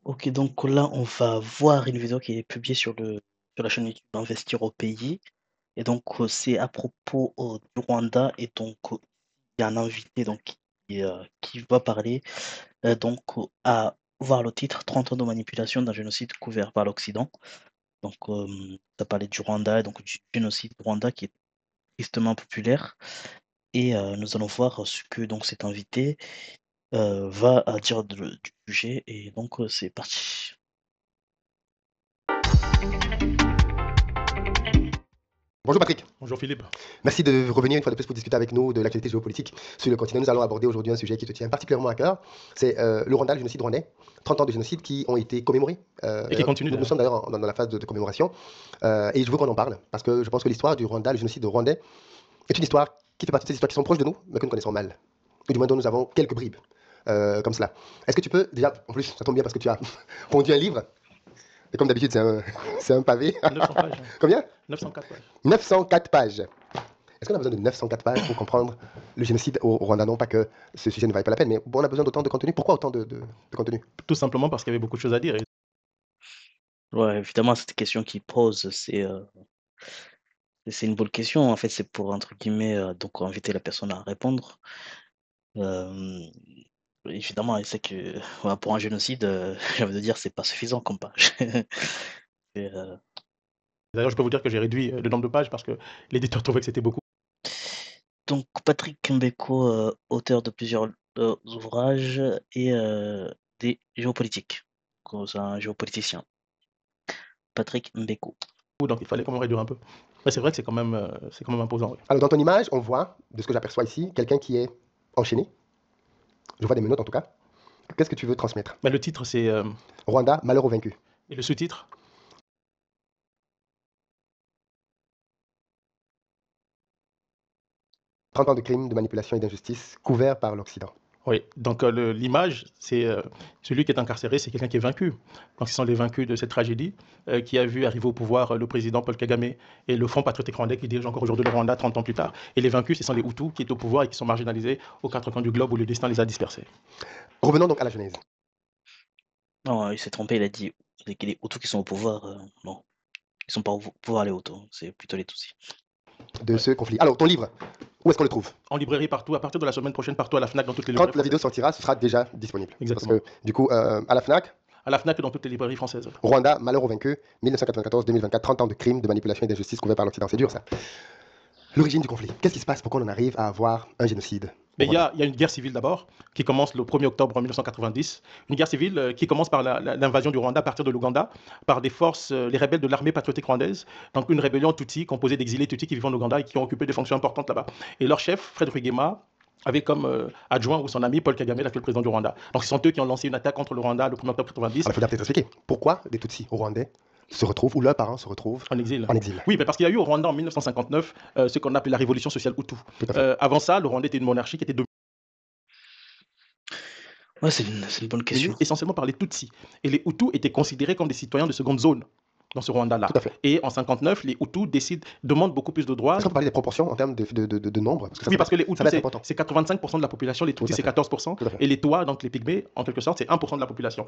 Ok, donc là, on va voir une vidéo qui est publiée sur la chaîne YouTube Investir au pays. Et donc, c'est à propos du Rwanda. Et donc, il y a un invité donc, qui va parler. Donc, à voir le titre 30 ans de manipulation d'un génocide couvert par l'Occident. Donc, ça parlait du Rwanda, donc du génocide du Rwanda qui est tristement populaire. Et nous allons voir ce que donc cet invité va à dire du sujet. Et donc, c'est parti. Bonjour Patrick, Bonjour Philippe. merci de revenir une fois de plus pour discuter avec nous de l'actualité géopolitique sur le continent. Nous allons aborder aujourd'hui un sujet qui te tient particulièrement à cœur, c'est le Rwanda, le génocide rwandais. 30 ans de génocide qui ont été commémorés. Et qui continue Nous d'ailleurs. sommes d'ailleurs dans la phase de commémoration et je veux qu'on en parle parce que je pense que l'histoire du Rwanda, le génocide rwandais, est une histoire qui fait partie de ces histoires qui sont proches de nous mais que nous connaissons mal, ou du moins dont nous avons quelques bribes comme cela. Est-ce que tu peux déjà, en plus ça tombe bien parce que tu as pondu un livre, et comme d'habitude c'est un pavé. 900 pages. Hein. Combien? 904 pages. 904 pages. Est-ce qu'on a besoin de 904 pages pour comprendre le génocide au Rwanda? Non pas que ce sujet ne vaille pas la peine, mais on a besoin d'autant de contenu. Pourquoi autant de contenu? Tout simplement parce qu'il y avait beaucoup de choses à dire. Et Ouais, évidemment, cette question qu'il pose, c'est une bonne question. En fait, c'est pour, entre guillemets, donc inviter la personne à répondre. Euh, Évidemment, il sait que ouais, pour un génocide, j'ai envie de dire, c'est pas suffisant comme page. Et, d'ailleurs, je peux vous dire que j'ai réduit le nombre de pages parce que l'éditeur trouvait que c'était beaucoup. donc, Patrick Mbeko, auteur de plusieurs ouvrages et des géopolitiques. Donc, c'est un géopoliticien. Patrick Mbeko. Donc il fallait quand même réduire un peu. Mais c'est vrai que c'est quand même imposant. Oui. Alors dans ton image, on voit, de ce que j'aperçois ici, quelqu'un qui est enchaîné. Je vois des menottes en tout cas. Qu'est-ce que tu veux transmettre? Mais le titre, c'est. Rwanda, malheur aux vaincus. Et le sous-titre? 30 ans de crimes, de manipulation et d'injustice couverts par l'Occident. Oui. Donc l'image, c'est celui qui est incarcéré, c'est quelqu'un qui est vaincu. Donc ce sont les vaincus de cette tragédie qui a vu arriver au pouvoir le président Paul Kagame et le Front patriotique rwandais qui dirige encore aujourd'hui le Rwanda 30 ans plus tard. Et les vaincus, ce sont les Hutus qui sont au pouvoir et qui sont marginalisés aux quatre coins du globe où le destin les a dispersés. Revenons donc à la Genèse. Non, il s'est trompé, il a dit que les Hutus qui sont au pouvoir, non, ils sont pas au pouvoir les Hutus, c'est plutôt les Tutsis. De Ouais. ce conflit. Alors ton livre, où est-ce qu'on le trouve? En librairie partout, à partir de la semaine prochaine, partout à la FNAC, dans toutes les Quand librairies la vidéo françaises. sortira, ce sera déjà disponible. Exactement. Parce que du coup, à la FNAC, À la FNAC et dans toutes les librairies françaises. Rwanda, malheur aux vaincus, 1994-2024, 30 ans de crimes, de manipulation et d'injustice couverts par l'Occident. C'est dur ça. L'origine du conflit. Qu'est-ce qui se passe pour qu'on en arrive à avoir un génocide au Mais il y Rwanda? a une guerre civile d'abord, qui commence le 1er octobre 1990. Une guerre civile qui commence par l'invasion du Rwanda à partir de l'Ouganda, par des forces, les rebelles de l'armée patriotique rwandaise. Donc une rébellion Tutsi, composée d'exilés Tutsis qui vivent en Ouganda et qui ont occupé des fonctions importantes là-bas. Et leur chef, Fred Rwigema, avait comme adjoint ou son ami Paul Kagame, l'actuel président du Rwanda. Donc ce sont eux qui ont lancé une attaque contre le Rwanda le 1er octobre 90 Alors il faudra peut-être expliquer pourquoi des Tutsis au Rwandais se retrouvent, ou leurs parents se retrouvent en exil. en exil. Oui, mais parce qu'il y a eu au Rwanda en 1959 ce qu'on appelle la révolution sociale Hutu. Tout à fait. Avant ça, le Rwanda était une monarchie qui était Ouais, c'est une bonne question. essentiellement par les Tutsis. Et les Hutus étaient considérés comme des citoyens de seconde zone dans ce Rwanda-là. Tout à fait. Et en 59, les Hutus demandent beaucoup plus de droits. Est-ce qu'on peut parler des proportions en termes de nombre? Parce que ça, Oui, parce que les ça Hutus, va être important. c'est 85% de la population, les Tout à Tutsis, c'est fait. 14%, Tout à fait. et les Tois, donc les Pygmées, en quelque sorte, c'est 1% de la population.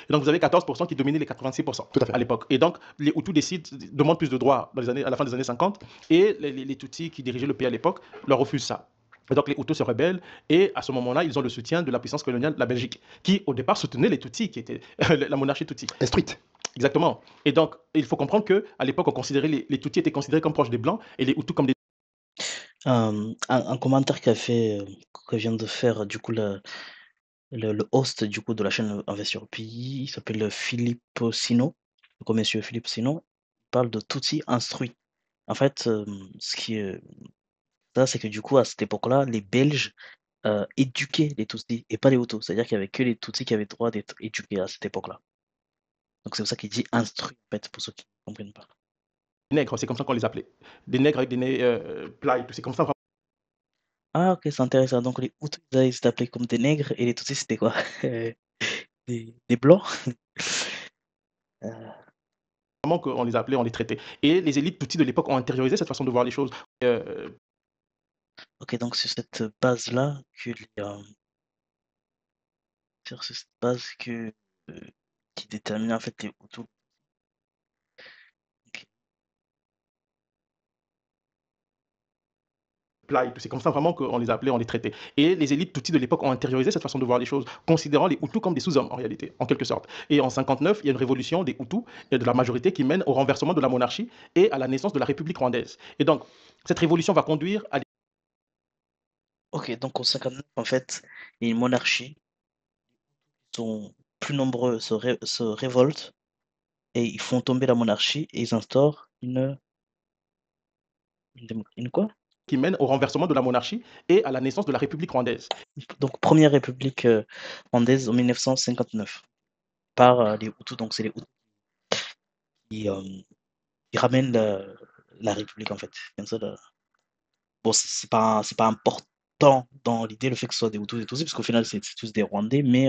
Et donc vous avez 14% qui dominaient les 86% Tout à fait. à l'époque. Et donc les Hutus demandent plus de droits à la fin des années 50, et les Tutsis qui dirigeaient le pays à l'époque leur refusent ça. Et donc les Hutus se rebellent, et à ce moment-là, ils ont le soutien de la puissance coloniale, la Belgique, qui au départ soutenait les Tutsis, qui était la monarchie Tutsi. Instruite. Exactement. Et donc il faut comprendre qu'à l'époque, les Tutsis étaient considérés comme proches des Blancs, et les Hutus comme des... Un commentaire que vient de faire du coup le host du coup de la chaîne Investir au pays, il s'appelle Philippe Sino, donc monsieur Philippe Sino, il parle de Tutsi instruit. En fait, ce qui est ça, c'est que du coup, à cette époque-là, les Belges éduquaient les Tutsis et pas les Hutus. C'est-à-dire qu'il y avait que les Tutsis qui avaient le droit d'être éduqués à cette époque-là. Donc c'est pour ça qu'il dit instruit, en fait, pour ceux qui ne comprennent pas. nègres, c'est comme ça qu'on les appelait. Des nègres avec des nez plats et tout, c'est comme ça. Ah, ok, c'est intéressant. Donc les Hutus, ils étaient appelés comme des nègres et les Tutsis, c'était quoi? Des blancs? Euh, Vraiment qu'on les appelait, on les traitait. Et les élites Tutsis de l'époque ont intériorisé cette façon de voir les choses. ok, donc sur cette base-là que sur cette base qui détermine en fait les Hutus. Ok. C'est comme ça vraiment qu'on les appelait, on les traitait. Et les élites Tutsis de l'époque ont intériorisé cette façon de voir les choses, considérant les Hutus comme des sous-hommes en réalité, en quelque sorte. Et en 59, il y a une révolution des Hutus et de la majorité qui mène au renversement de la monarchie et à la naissance de la République rwandaise. Et donc, cette révolution va conduire à Ok, donc en 59, en fait, il y a une monarchie, ils sont plus nombreux, se révoltent et ils font tomber la monarchie et ils instaurent une quoi? qui mène au renversement de la monarchie et à la naissance de la République rwandaise. Donc première république rwandaise en 1959 par les Hutus, donc c'est les Hutus qui, qui ramènent la république en fait. Comme ça, bon, c'est pas important dans l'idée le fait que ce soit des Hutus et Tutsis, parce qu'au final c'est tous des Rwandais, mais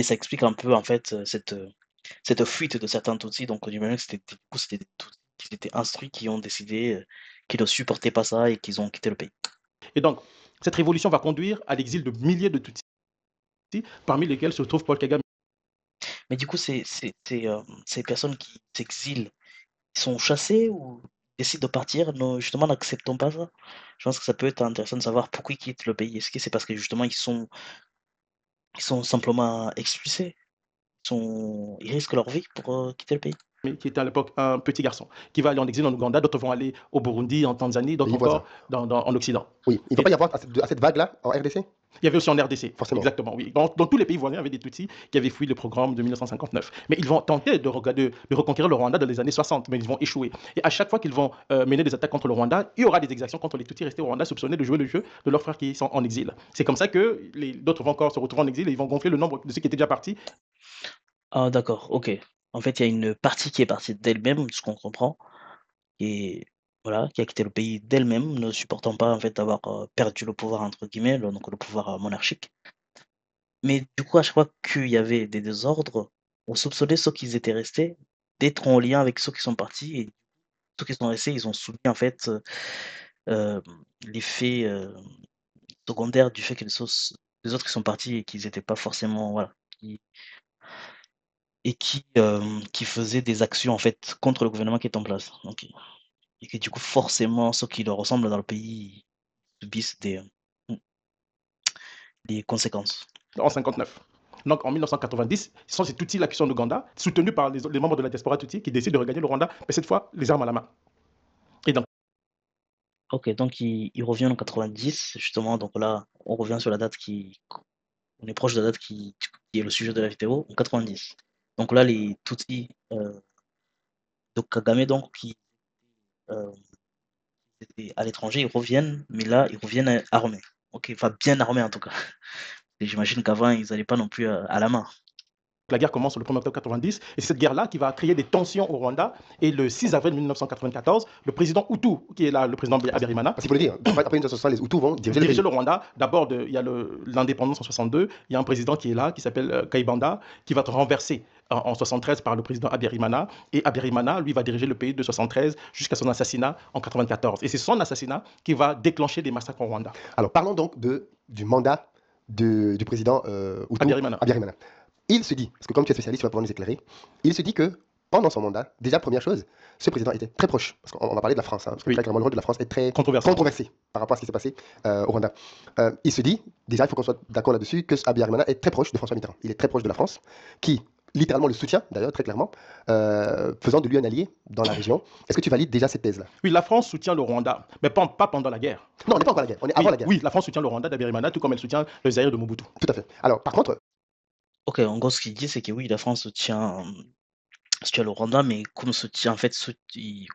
ça explique un peu en fait cette fuite de certains Tutsis. Donc du moment que c'était des Tutsis qui étaient instruits, qui ont décidé qu'ils ne supportaient pas ça et qu'ils ont quitté le pays. Et donc, cette révolution va conduire à l'exil de milliers de Tutsis, parmi lesquels se trouve Paul Kagame. Mais du coup, ces personnes qui s'exilent, ils sont chassés ou décident de partir? Non, justement, n'acceptons pas ça. Je pense que ça peut être intéressant de savoir pourquoi ils quittent le pays. Est-ce que c'est parce que justement ils sont simplement expulsés? Ils risquent leur vie pour quitter le pays? Qui était à l'époque un petit garçon, qui va aller en exil en Ouganda, d'autres vont aller au Burundi, en Tanzanie, d'autres Pays voisin. encore en Occident. Oui, il ne va Et pas y avoir à cette vague-là en RDC? il y avait aussi en RDC, Forcément. exactement, oui. Dans tous les pays voisins, il y avait des Tutsis qui avaient fui le programme de 1959. Mais ils vont tenter de reconquérir le Rwanda dans les années 60, mais ils vont échouer. Et à chaque fois qu'ils vont mener des attaques contre le Rwanda, il y aura des exactions contre les Tutsis restés au Rwanda, soupçonnés de jouer le jeu de leurs frères qui sont en exil. C'est comme ça que d'autres vont encore se retrouver en exil et ils vont gonfler le nombre de ceux qui étaient déjà partis. Ah d'accord, ok. En fait, il y a une partie qui est partie d'elle-même, ce qu'on comprend, et voilà, qui a quitté le pays d'elle-même, ne supportant pas en fait d'avoir perdu le pouvoir entre guillemets, donc le pouvoir monarchique. Mais du coup, à chaque fois qu'il y avait des désordres, on soupçonnait ceux qui étaient restés d'être en lien avec ceux qui sont partis, et ceux qui sont restés, ils ont subi en fait euh, l'effet secondaire du fait que les autres qui sont partis et qu'ils n'étaient pas forcément voilà, et qui faisaient des actions en fait contre le gouvernement qui est en place. Donc, et que du coup, forcément, ceux qui leur ressemblent dans le pays subissent des conséquences. En 59. Donc en 1990, ce sont ces Tutsis-là qui sont en Ouganda, soutenus par les membres de la diaspora Tutsi qui décident de regagner le Rwanda, mais cette fois, les armes à la main. Et donc, Ok, donc il revient en 90, justement, donc là, on revient sur la date on est proche de la date qui est le sujet de la vidéo, en 90. Donc là, les Tutsis de Kagame, donc, qui euh, étaient à l'étranger, ils reviennent, mais là, ils reviennent armés. Ok, enfin bien armés en tout cas. Et j'imagine qu'avant, ils n'allaient pas non plus à la main. la guerre commence le 1er octobre 90, et c'est cette guerre-là qui va créer des tensions au Rwanda. Et le 6 avril 1994, le président Hutu, qui est là, le président Habyarimana, Parce qu'il faut le dire, après 1960, les Hutus vont diriger le diriger pays. le Rwanda. D'abord, il y a l'indépendance en 62, il y a un président qui est là, qui s'appelle Kayibanda, qui va être renversé en 73 par le président Habyarimana. Et Habyarimana, lui, va diriger le pays de 73 jusqu'à son assassinat en 94. Et c'est son assassinat qui va déclencher des massacres au Rwanda. Alors parlons donc du mandat du président Hutu, Habyarimana. Habyarimana. Il se dit, parce que comme tu es spécialiste, tu vas pouvoir nous éclairer, il se dit que pendant son mandat, déjà première chose, ce président était très proche, parce qu'on va parler de la France, hein, parce que Oui. très clairement le rôle de la France est très Controversé. par rapport à ce qui s'est passé au Rwanda. Il se dit, déjà il faut qu'on soit d'accord là-dessus, que Habyarimana est très proche de François Mitterrand. Il est très proche de la France, qui littéralement le soutient, d'ailleurs très clairement, faisant de lui un allié dans la région. Est-ce que tu valides déjà cette thèse-là? Oui, la France soutient le Rwanda, mais pas pendant la guerre. Non, on n'est pas encore à la guerre, on est Oui, avant la guerre. oui, la France soutient le Rwanda d'Habyarimana, tout comme elle soutient le Zaïre de Mobutu. Tout à fait. Alors par contre, Ok, en gros, ce qu'il dit, c'est que oui, la France soutient le Rwanda, mais comme soutient, en fait,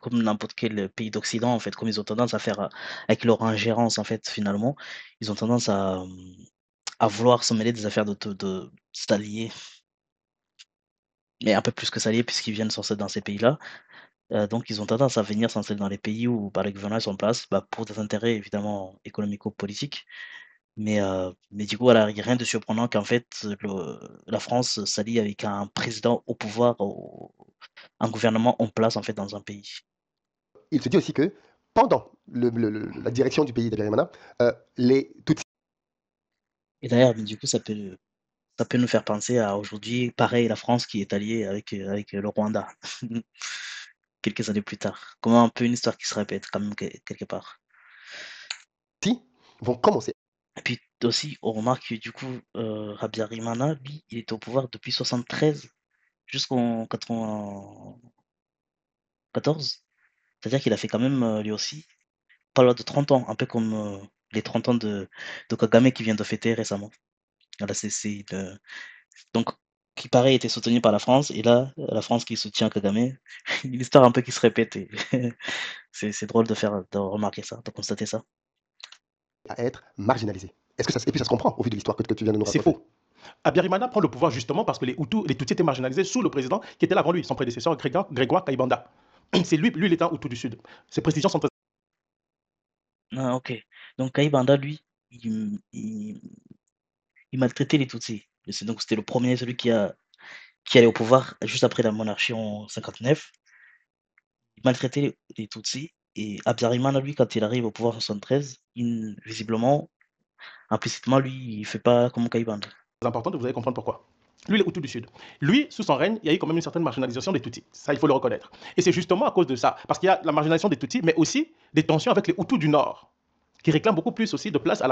comme n'importe quel pays d'Occident, en fait, comme ils ont tendance à faire avec leur ingérence, en fait, finalement, ils ont tendance à vouloir se mêler des affaires de s'allier, mais un peu plus que s'allier, puisqu'ils viennent s'installer dans ces pays-là. Donc, ils ont tendance à venir s'installer dans les pays où bah, les gouvernements sont en place, bah, pour des intérêts évidemment économico-politiques. Mais du coup, voilà, il n'y a rien de surprenant qu'en fait, la France s'allie avec un président au pouvoir, un gouvernement en place en fait dans un pays. il se dit aussi que pendant la direction du pays d'Habyarimana, les Tutsis Et d'ailleurs, mais du coup, ça peut ça peut nous faire penser à aujourd'hui, pareil, la France qui est alliée avec le Rwanda, quelques années plus tard. Comment un peu une histoire qui se répète quand même quelque part. Si, vont commencer. Et puis aussi, on remarque que du coup, Habyarimana, lui, il était au pouvoir depuis 73 jusqu'en 94. C'est-à-dire qu'il a fait quand même, lui aussi, pas loin de 30 ans, un peu comme les 30 ans de Kagame qui vient de fêter récemment. Voilà, donc, qui pareil était soutenu par la France, et là, la France qui soutient Kagame, une histoire un peu qui se répète, et c'est drôle de remarquer ça, de constater ça. À être marginalisés. Est-ce que ça, et puis ça se comprend au vu de l'histoire que tu viens de nous C'est raconter. faux. Habyarimana prend le pouvoir justement parce que les Hutus étaient marginalisés sous le président qui était là avant lui, son prédécesseur Grégoire Kayibanda. C'est lui il était un Hutu du Sud. Ses précisions sont très... Ah, ok. Donc Kayibanda, lui, il maltraitait les Tutsis. Donc c'était le premier, celui qui allait au pouvoir juste après la monarchie en 59. Il maltraitait les Tutsis. Et Habyarimana, lui, quand il arrive au pouvoir en 73, visiblement, implicitement, lui, il fait pas comme Kayibanda. important de vous allez comprendre pourquoi. Lui, il est Hutu du Sud. Lui, sous son règne, il y a eu quand même une certaine marginalisation des Tutsis. Ça, il faut le reconnaître. Et c'est justement à cause de ça. Parce qu'il y a la marginalisation des Tutsis, mais aussi des tensions avec les Hutus du Nord, qui réclament beaucoup plus aussi de place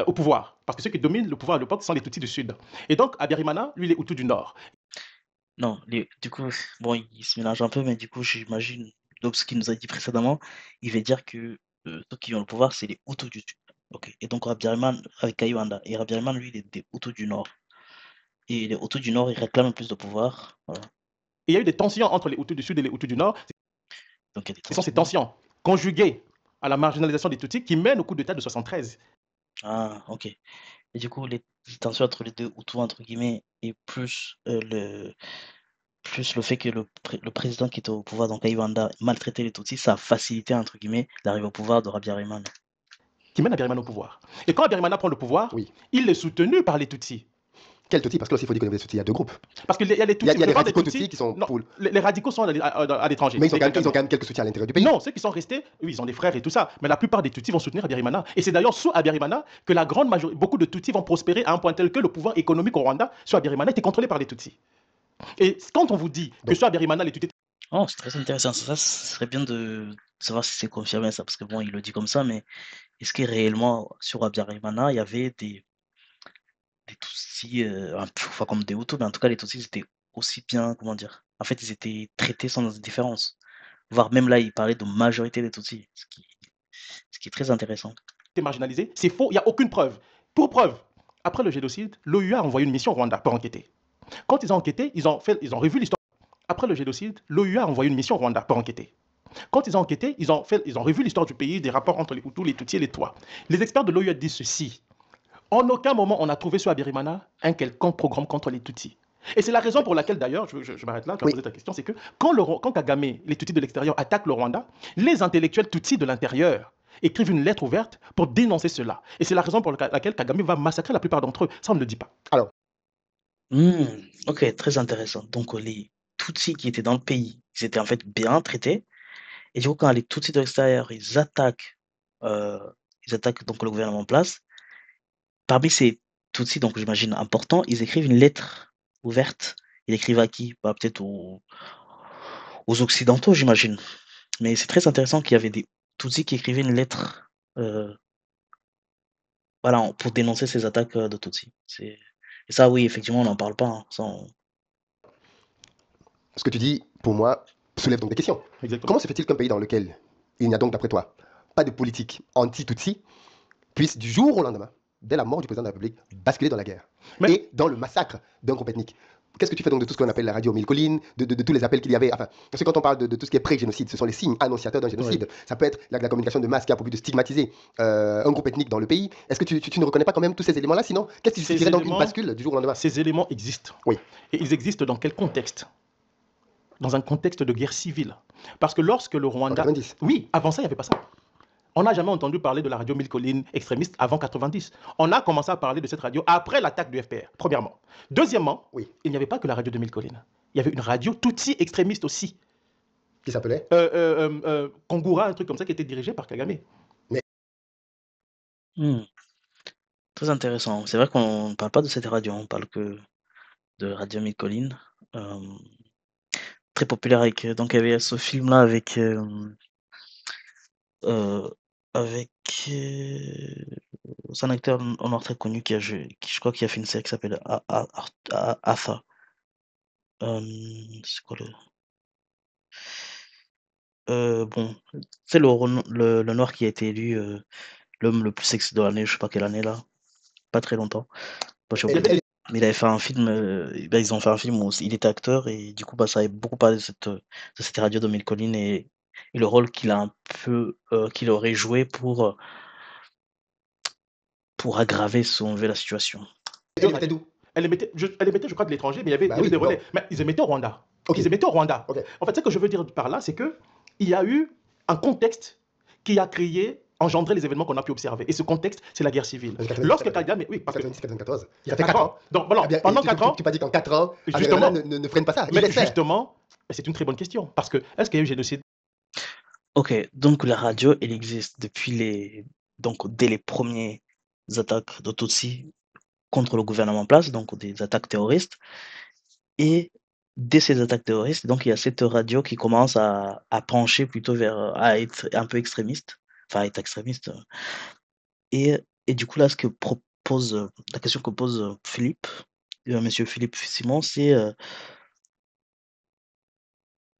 au pouvoir. Parce que ceux qui dominent le pouvoir à l'époque sont les Tutsis du Sud. Et donc, Habyarimana, lui, il est Hutu du Nord. Non, du coup, bon, il se mélange un peu, mais du coup, j'imagine, donc ce qu'il nous a dit précédemment, il veut dire que ceux qui ont le pouvoir, c'est les Hutus du Sud. Ok. Et donc Habyarimana avec Kayibanda. Et Habyarimana, lui, il est des Hutus du Nord. Et les Hutus du Nord, ils réclament plus de pouvoir. Voilà. Et il y a eu des tensions entre les Hutus du Sud et les Hutus du Nord. Donc il y a des Ce sont ces tensions. tensions conjuguées à la marginalisation des Tutsis qui mènent au coup d'État de 73. Ah, ok. Et du coup, les tensions entre les deux Hutus, entre guillemets, et plus le fait que le président qui était au pouvoir, donc Kayibanda, maltraitait les Tutsis, ça a facilité, entre guillemets, l'arrivée au pouvoir de Habyarimana. Qui mène Habyarimana au pouvoir. Et quand Habyarimana prend le pouvoir, Oui. il est soutenu par les Tutsis. Quel Tutsi? Parce que là aussi, il faut dire qu'il y a deux groupes. Parce qu'il y a les Il y a, Tutsis, il y a les la plupart des radicaux Tutsis, Tutsis qui sont non, pour. les radicaux sont à l'étranger. Mais ils ont quand même quelques soutiens à l'intérieur du pays. Non, ceux qui sont restés, oui, ils ont des frères et tout ça, mais la plupart des Tutsis vont soutenir Habyarimana. Et c'est d'ailleurs sous Habyarimana que la grande majorité, beaucoup de Tutsis vont prospérer à un point tel que le pouvoir économique au Rwanda, sous Habyarimana, était contrôlé par les Tutsis. Et quand on vous dit que Donc, sous Habyarimana, les Tutsis... Oh, c'est très intéressant. Ça, ce serait bien de savoir si c'est confirmé ça, parce que bon, il le dit comme ça, mais est-ce que réellement, sur Habyarimana, il y avait des Tutsis, enfin comme des Hutus, mais en tout cas, les Tutsis étaient aussi bien, comment dire, en fait, ils étaient traités sans différence. Voire même là, il parlait de majorité des Tutsis, ce qui est très intéressant. marginalisés, c'est faux, il n'y a aucune preuve. Pour preuve, après le génocide, l'OUA a envoyé une mission au Rwanda pour enquêter. Quand ils ont enquêté, ils ont revu l'histoire. Après le génocide, l'OUA a envoyé une mission au Rwanda pour enquêter. Quand ils ont enquêté, ils ont revu l'histoire du pays, des rapports entre les Hutus, les Tutsis et les Tois. Les experts de l'OUA disent ceci. En aucun moment, on a trouvé sur Habyarimana un quelconque programme contre les Tutsis. Et c'est la raison pour laquelle, d'ailleurs, je m'arrête là, je vais poser ta question, c'est que quand Kagame, les Tutsis de l'extérieur, attaquent le Rwanda, les intellectuels Tutsis de l'intérieur écrivent une lettre ouverte pour dénoncer cela. Et c'est la raison pour laquelle Kagame va massacrer la plupart d'entre eux. Ça, on ne le dit pas. alors, Ok, très intéressant. Donc les Tutsis qui étaient dans le pays, ils étaient en fait bien traités. Et du coup, quand les Tutsis de l'extérieur, euh, ils attaquent donc le gouvernement en place, parmi ces Tutsis, donc j'imagine importants, ils écrivent une lettre ouverte. Ils écrivent à qui? Bah, peut-être aux Occidentaux, j'imagine. Mais c'est très intéressant qu'il y avait des Tutsis qui écrivaient une lettre voilà, pour dénoncer ces attaques de Tutsis. Et ça, oui, effectivement, on n'en parle pas. Hein. Ça, ce que tu dis, pour moi, soulève donc des questions. Exactement. Comment se fait-il qu'un pays dans lequel il n'y a donc, d'après toi, pas de politique anti-Tutsi, puisse du jour au lendemain, dès la mort du président de la République, basculer dans la guerre et dans le massacre d'un groupe ethnique? Qu'est-ce que tu fais donc de tout ce qu'on appelle la radio mille collines, de tous les appels qu'il y avait, enfin, parce que quand on parle de tout ce qui est pré-génocide, ce sont les signes annonciateurs d'un génocide. Oui. Ça peut être la communication de masse qui a pour but de stigmatiser un groupe ethnique dans le pays. Est-ce que tu ne reconnais pas quand même tous ces éléments-là? Sinon, qu'est-ce qui justifierait donc une bascule du jour au lendemain? Ces éléments existent. Oui. Et ils existent dans quel contexte? Dans un contexte de guerre civile. Parce que lorsque le Rwanda... Oui, avant ça, il n'y avait pas ça. On n'a jamais entendu parler de la radio Mille Collines extrémiste avant 90. On a commencé à parler de cette radio après l'attaque du FPR, premièrement. Deuxièmement, oui, il n'y avait pas que la radio de Mille Collines. Il y avait une radio Tutsi extrémiste aussi. Qui s'appelait Kongura, un truc comme ça, qui était dirigé par Kagame. Mais... très intéressant. C'est vrai qu'on ne parle pas de cette radio, on parle que de Radio Mille Collines. Très populaire avec, donc il y avait ce film-là avec, heu, avec, c'est un acteur noir très connu qui a joué qui je crois qui a fait une série qui s'appelle Arthur. C'est quoi bon, c'est le noir qui a été élu, l'homme le plus sexy de l'année, je sais pas quelle année là, pas très longtemps. Bah, j'ai Il y oublié. avait des Mais il avait fait un film, bah, ils ont fait un film où il était acteur et du coup, bah, ça avait beaucoup parlé de cette radio de Mille Collines et le rôle qu'il a un peu, qu'il aurait joué pour aggraver, si on veut, la situation. Elle les mettait d'où? elle émettait, je crois, de l'étranger, mais il Bah y avait oui, des bon. relais. Mais ils émettaient au Rwanda. Ok, Ils émettaient au Rwanda. ok. En fait, ce que je veux dire par là, c'est que il y a eu un contexte qui a créé, engendré les événements qu'on a pu observer. Et ce contexte, c'est la guerre civile. Parce que 90, Lorsque 94. Kagame, oui, parce que 90-94. il y a Ça fait 4 4 ans. ans. Donc voilà, Eh bien, pendant tu 4 ans, peux pas dire qu'en 4 ans, justement, Habyarimana ne freine pas ça. Il mais laisse faire. justement, c'est une très bonne question. Parce que, est-ce qu'il y a eu génocide? OK, donc la radio, elle existe donc dès les premières attaques de Tutsis contre le gouvernement en place, donc des attaques terroristes. Et dès ces attaques terroristes, donc il y a cette radio qui commence à pencher plutôt vers, à être un peu extrémiste, enfin à être extrémiste, et du coup là ce que propose, la question que pose, Philippe, monsieur Philippe Simon, c'est,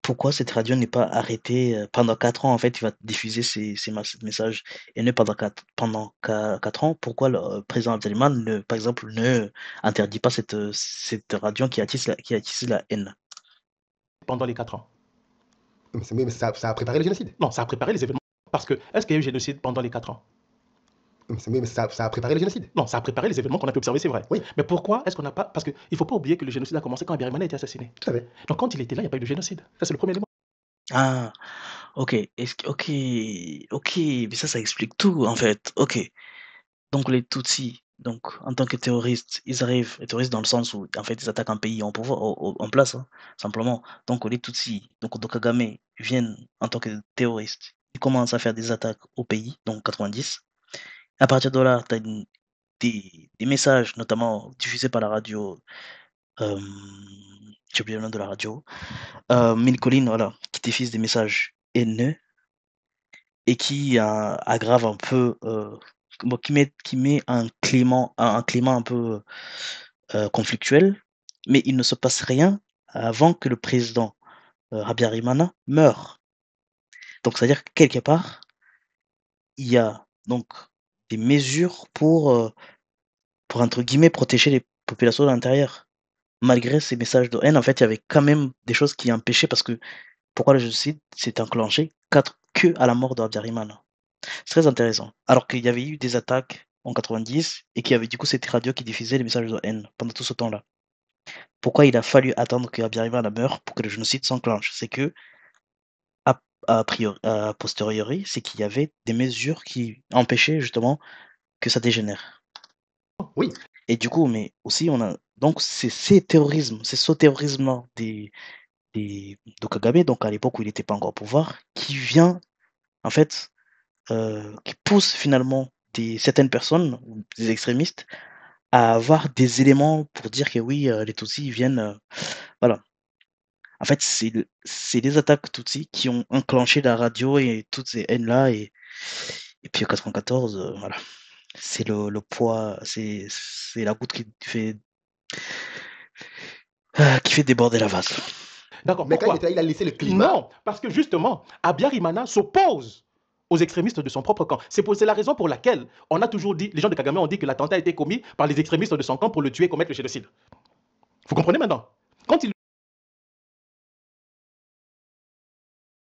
pourquoi cette radio n'est pas arrêtée, pendant 4 ans en fait, il va diffuser ces messages et ne pendant 4 ans, pourquoi le, président Abdeliman ne par exemple ne interdit pas cette radio qui attise la haine? Pendant les 4 ans. Mais ça a préparé le génocide. Non, ça a préparé les événements. Parce que, est-ce qu'il y a eu génocide pendant les 4 ans? Mais ça a préparé le génocide. Non, ça a préparé les événements qu'on a pu observer, c'est vrai. Oui, Mais pourquoi est-ce qu'on n'a pas... Parce qu'il ne faut pas oublier que le génocide a commencé quand Habyarimana a été assassiné. tout à fait. Donc quand il était là, il n'y a pas eu de génocide. Ça, c'est le premier élément. Ah! OK, OK, OK, mais ça explique tout en fait. OK. Donc les Tutsis, donc en tant que terroristes, ils arrivent, les terroristes dans le sens où en fait ils attaquent un pays en pouvoir, en place, hein, simplement. Donc les Tutsis, donc Kagame viennent en tant que terroristes. Ils commencent à faire des attaques au pays, donc 90. À partir de là, tu as des messages, notamment diffusés par la radio, euh, j'ai oublié le nom de la radio, Mille Collines, voilà, qui diffuse des messages haineux et qui aggrave un peu, bon, qui met un climat un peu, conflictuel, mais il ne se passe rien avant que le président, Habyarimana meure. Donc c'est-à-dire que quelque part, il y a donc des mesures pour entre guillemets «protéger les populations de l'intérieur». Malgré ces messages de haine, en fait, il y avait quand même des choses qui empêchaient parce que pourquoi le génocide s'est enclenché que à la mort de Habyarimana. C'est très intéressant. Alors qu'il y avait eu des attaques en 90 et qu'il y avait du coup cette radio qui diffusait les messages de haine pendant tout ce temps-là. Pourquoi il a fallu attendre que Habyarimana meure pour que le génocide s'enclenche? C'est que, a posteriori, c'est qu'il y avait des mesures qui empêchaient justement que ça dégénère. Oui, Et du coup, mais aussi, on a donc c'est ce terrorisme-là de Kagame, donc à l'époque où il n'était pas encore au pouvoir, qui vient en fait, qui pousse finalement certaines personnes, ou des extrémistes, à avoir des éléments pour dire que oui, les Tutsis viennent, voilà. En fait, c'est les attaques Tutsis qui ont enclenché la radio et toutes ces haines-là et puis en 94, voilà, c'est le poids, c'est la goutte qui fait déborder la vase. D'accord, mais quand il pourquoi? était là, il a laissé le climat. Non, parce que justement, Habyarimana s'oppose aux extrémistes de son propre camp. C'est la raison pour laquelle on a toujours dit, les gens de Kagame ont dit que l'attentat a été commis par les extrémistes de son camp pour le tuer et commettre le génocide. Vous comprenez maintenant? Quand ils